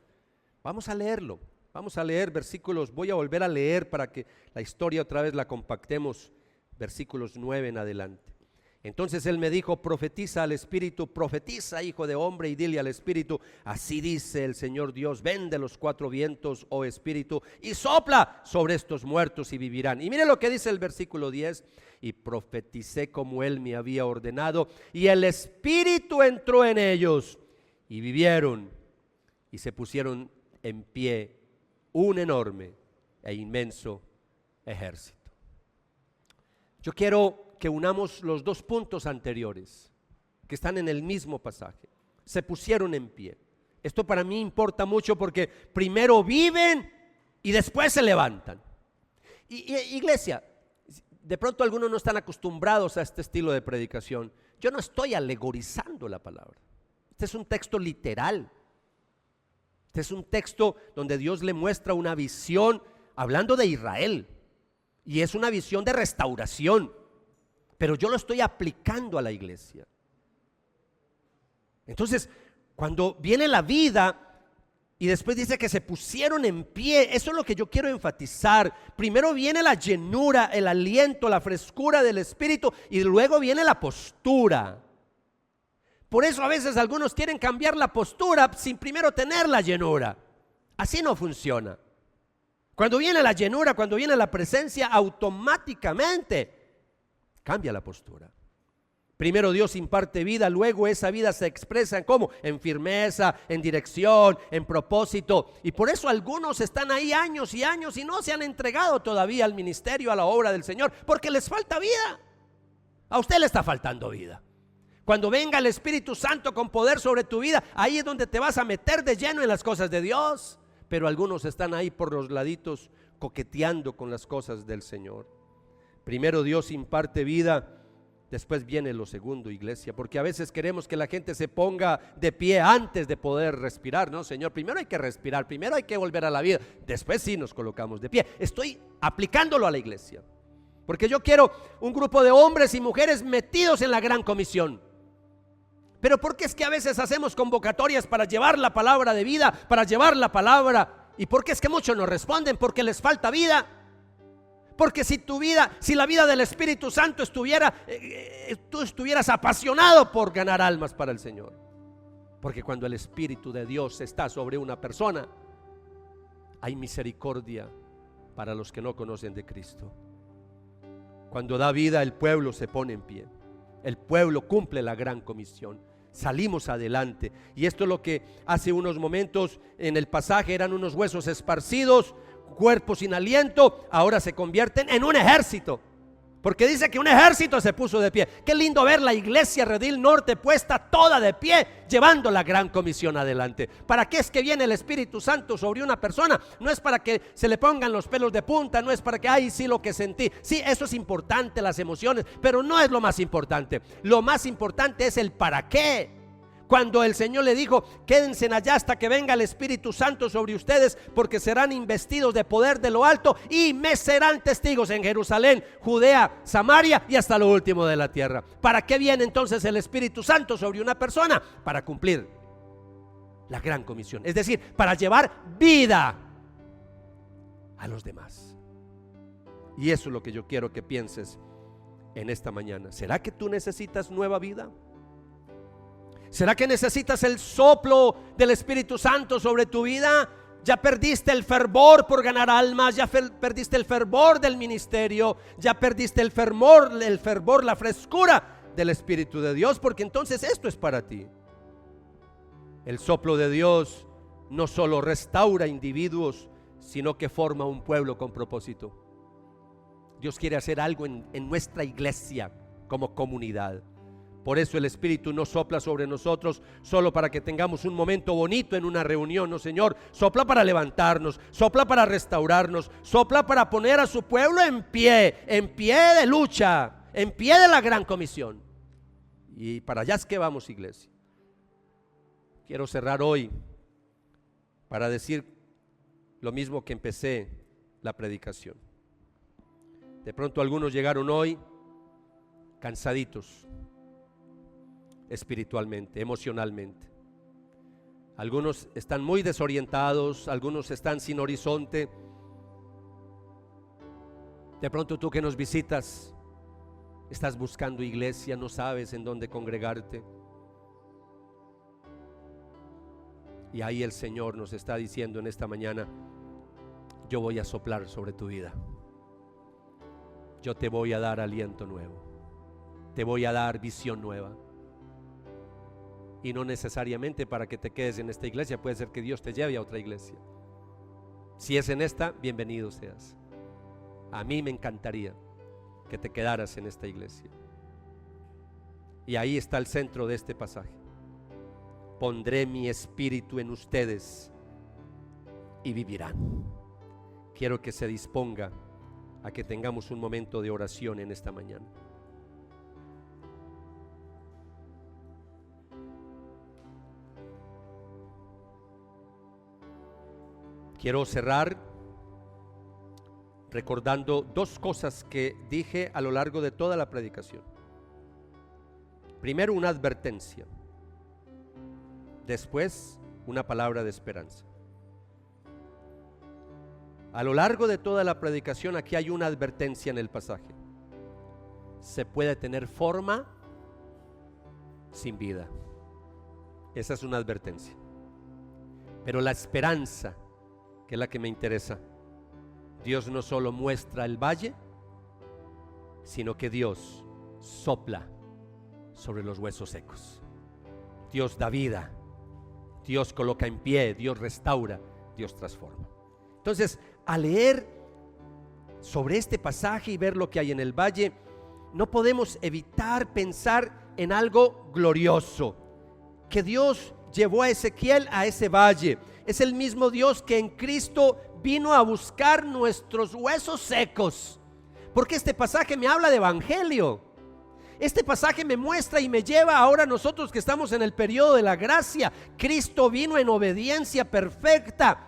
Vamos a leerlo, vamos a leer versículos. Voy a volver a leer para que la historia otra vez la compactemos. Versículos 9 en adelante. Entonces él me dijo: profetiza al Espíritu, profetiza, hijo de hombre, y dile al Espíritu: así dice el Señor Dios, ven de los cuatro vientos, oh Espíritu, y sopla sobre estos muertos y vivirán. Y mire lo que dice el versículo 10: y profeticé como él me había ordenado, y el Espíritu entró en ellos, y vivieron, y se pusieron en pie un enorme e inmenso ejército. Yo quiero que unamos los dos puntos anteriores que están en el mismo pasaje. Se pusieron en pie. Esto para mí importa mucho, porque primero viven y después se levantan. Iglesia, de pronto algunos no están acostumbrados a este estilo de predicación. Yo no estoy alegorizando la palabra. Este es un texto literal. Este es un texto donde Dios le muestra una visión hablando de Israel. Y es una visión de restauración, pero yo lo estoy aplicando a la iglesia. Entonces, cuando viene la vida y después dice que se pusieron en pie, eso es lo que yo quiero enfatizar. Primero viene la llenura, el aliento, la frescura del Espíritu, y luego viene la postura. Por eso a veces algunos quieren cambiar la postura sin primero tener la llenura. Así no funciona. Cuando viene la llenura, cuando viene la presencia, automáticamente cambia la postura. Primero Dios imparte vida, luego esa vida se expresa en ¿cómo? En firmeza, en dirección, en propósito. Y por eso algunos están ahí años y años y no se han entregado todavía al ministerio, a la obra del Señor, porque les falta vida. A usted le está faltando vida. Cuando venga el Espíritu Santo con poder sobre tu vida, ahí es donde te vas a meter de lleno en las cosas de Dios. Pero algunos están ahí por los laditos coqueteando con las cosas del Señor. Primero Dios imparte vida, después viene lo segundo, iglesia, porque a veces queremos que la gente se ponga de pie antes de poder respirar. No, Señor, primero hay que respirar, primero hay que volver a la vida, después sí nos colocamos de pie. Estoy aplicándolo a la iglesia, porque yo quiero un grupo de hombres y mujeres metidos en la gran comisión. Pero ¿por qué es que a veces hacemos convocatorias para llevar la palabra de vida, para llevar la palabra? ¿Y por qué es que muchos no responden? Porque les falta vida. Porque si la vida del Espíritu Santo estuviera, tú estuvieras apasionado por ganar almas para el Señor. Porque cuando el Espíritu de Dios está sobre una persona, hay misericordia para los que no conocen de Cristo. Cuando da vida, el pueblo se pone en pie. El pueblo cumple la gran comisión. Salimos adelante. Y esto es lo que hace unos momentos en el pasaje eran unos huesos esparcidos, cuerpos sin aliento. Ahora se convierten en un ejército, porque dice que un ejército se puso de pie. Qué lindo ver la iglesia Redil Norte puesta toda de pie, llevando la gran comisión adelante. ¿Para qué es que viene el Espíritu Santo sobre una persona? No es para que se le pongan los pelos de punta, no es para que, ay, sí, lo que sentí. Sí, eso es importante, las emociones, pero no es lo más importante. Lo más importante es el para qué. Cuando el Señor le dijo: quédense allá hasta que venga el Espíritu Santo sobre ustedes, porque serán investidos de poder de lo alto y me serán testigos en Jerusalén, Judea, Samaria y hasta lo último de la tierra. ¿Para qué viene entonces el Espíritu Santo sobre una persona? Para cumplir la gran comisión, es decir, para llevar vida a los demás. Y eso es lo que yo quiero que pienses en esta mañana. ¿Será que tú necesitas nueva vida? ¿Será que necesitas el soplo del Espíritu Santo sobre tu vida? Ya perdiste el fervor por ganar almas, ya perdiste el fervor del ministerio, ya perdiste el fervor, la frescura del Espíritu de Dios, porque entonces esto es para ti. El soplo de Dios no solo restaura individuos, sino que forma un pueblo con propósito. Dios quiere hacer algo en nuestra iglesia como comunidad. Por eso el Espíritu no sopla sobre nosotros solo para que tengamos un momento bonito en una reunión. No, Señor, sopla para levantarnos, sopla para restaurarnos, sopla para poner a su pueblo en pie de lucha, en pie de la gran comisión. Y para allá es que vamos, iglesia. Quiero cerrar hoy para decir lo mismo que empecé la predicación. De pronto algunos llegaron hoy cansaditos espiritualmente, emocionalmente. Algunos están muy desorientados, algunos están sin horizonte. De pronto tú que nos visitas, estás buscando iglesia, no sabes en dónde congregarte. Y ahí el Señor nos está diciendo en esta mañana: yo voy a soplar sobre tu vida. Yo te voy a dar aliento nuevo. Te voy a dar visión nueva. Y no necesariamente para que te quedes en esta iglesia, puede ser que Dios te lleve a otra iglesia. Si es en esta, bienvenido seas. A mí me encantaría que te quedaras en esta iglesia. Y ahí está el centro de este pasaje. Pondré mi espíritu en ustedes y vivirán. Quiero que se disponga a que tengamos un momento de oración en esta mañana. Quiero cerrar recordando dos cosas que dije a lo largo de toda la predicación. Primero, una advertencia. Después, una palabra de esperanza. A lo largo de toda la predicación aquí hay una advertencia en el pasaje. Se puede tener forma sin vida. Esa es una advertencia. Pero la esperanza, que es la que me interesa, Dios no solo muestra el valle, sino que Dios sopla sobre los huesos secos. Dios da vida, Dios coloca en pie, Dios restaura, Dios transforma. Entonces, al leer sobre este pasaje y ver lo que hay en el valle, no podemos evitar pensar en algo glorioso, que Dios llevó a Ezequiel a ese valle. Es el mismo Dios que en Cristo vino a buscar nuestros huesos secos, porque este pasaje me habla de evangelio. Este pasaje me muestra y me lleva ahora a nosotros que estamos en el periodo de la gracia. Cristo vino en obediencia perfecta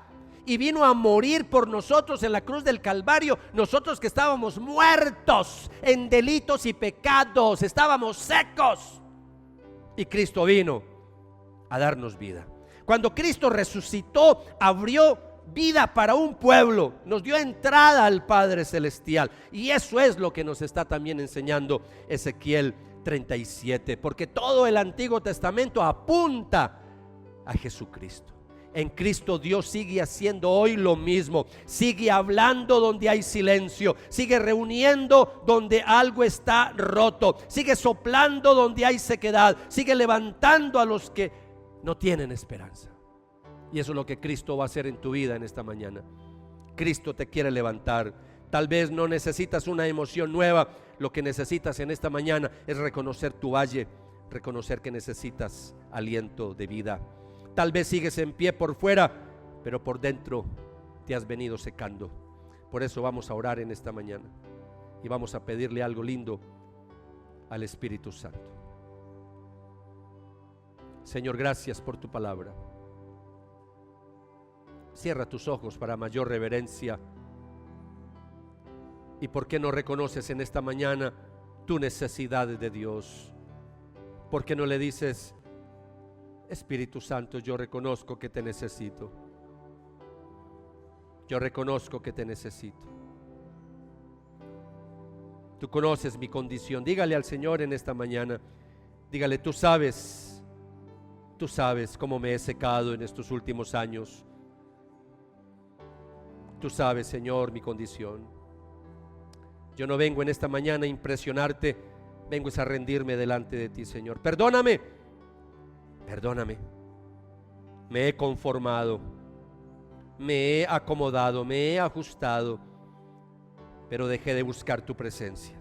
y vino a morir por nosotros en la cruz del Calvario. Nosotros que estábamos muertos en delitos y pecados, estábamos secos, y Cristo vino a darnos vida. Cuando Cristo resucitó, abrió vida para un pueblo, nos dio entrada al Padre Celestial. Y eso es lo que nos está también enseñando Ezequiel 37, porque todo el Antiguo Testamento apunta a Jesucristo. En Cristo Dios sigue haciendo hoy lo mismo, sigue hablando donde hay silencio, sigue reuniendo donde algo está roto, sigue soplando donde hay sequedad, sigue levantando a los que no tienen esperanza. Y eso es lo que Cristo va a hacer en tu vida en esta mañana. Cristo te quiere levantar. Tal vez no necesitas una emoción nueva. Lo que necesitas en esta mañana es reconocer tu valle, reconocer que necesitas aliento de vida. Tal vez sigues en pie por fuera, pero por dentro te has venido secando. Por eso vamos a orar en esta mañana y vamos a pedirle algo lindo al Espíritu Santo. Señor, gracias por tu palabra. Cierra tus ojos para mayor reverencia. ¿Y por qué no reconoces en esta mañana tu necesidad de Dios? ¿Por qué no le dices: Espíritu Santo, yo reconozco que te necesito? Yo reconozco que te necesito. Tú conoces mi condición. Dígale al Señor en esta mañana, dígale, tú sabes cómo me he secado en estos últimos años. Tú sabes, Señor, mi condición. Yo no vengo en esta mañana a impresionarte, vengo a rendirme delante de ti, Señor. Perdóname. Me he conformado, me he acomodado, me he ajustado, pero dejé de buscar tu presencia.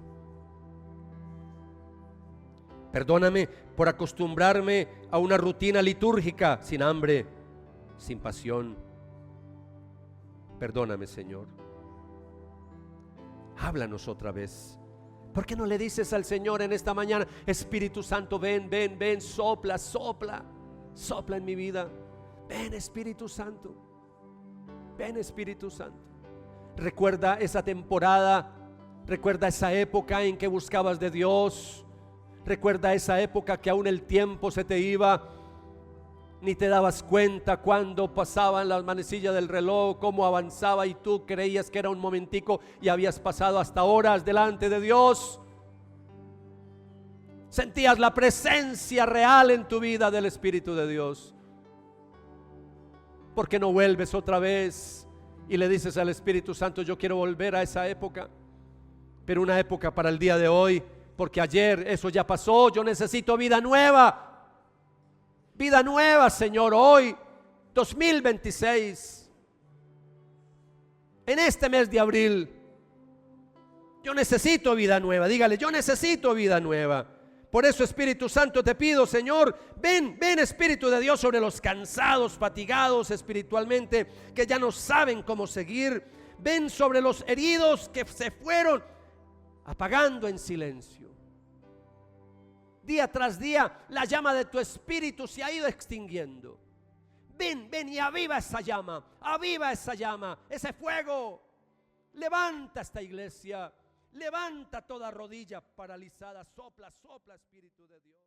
Perdóname por acostumbrarme a una rutina litúrgica sin hambre, sin pasión. Perdóname, Señor. Háblanos otra vez. ¿Por qué no le dices al Señor en esta mañana, Espíritu Santo, ven, sopla en mi vida? Ven, Espíritu Santo. Ven, Espíritu Santo. Recuerda esa temporada, recuerda esa época en que buscabas de Dios. Recuerda esa época que aún el tiempo se te iba, ni te dabas cuenta cuando pasaban las manecillas del reloj, cómo avanzaba y tú creías que era un momentico y habías pasado hasta horas delante de Dios. Sentías la presencia real en tu vida del Espíritu de Dios. ¿Por qué no vuelves otra vez y le dices al Espíritu Santo, yo quiero volver a esa época, pero una época para el día de hoy, porque ayer eso ya pasó, yo necesito vida nueva. Vida nueva, Señor, hoy, 2026, en este mes de abril, yo necesito vida nueva. Dígale, yo necesito vida nueva. Por eso, Espíritu Santo, te pido, Señor, ven Espíritu de Dios sobre los cansados, fatigados espiritualmente, que ya no saben cómo seguir. Ven sobre los heridos que se fueron apagando en silencio. Día tras día la llama de tu Espíritu se ha ido extinguiendo. Ven y aviva esa llama, ese fuego. Levanta esta iglesia, levanta toda rodilla paralizada, sopla Espíritu de Dios.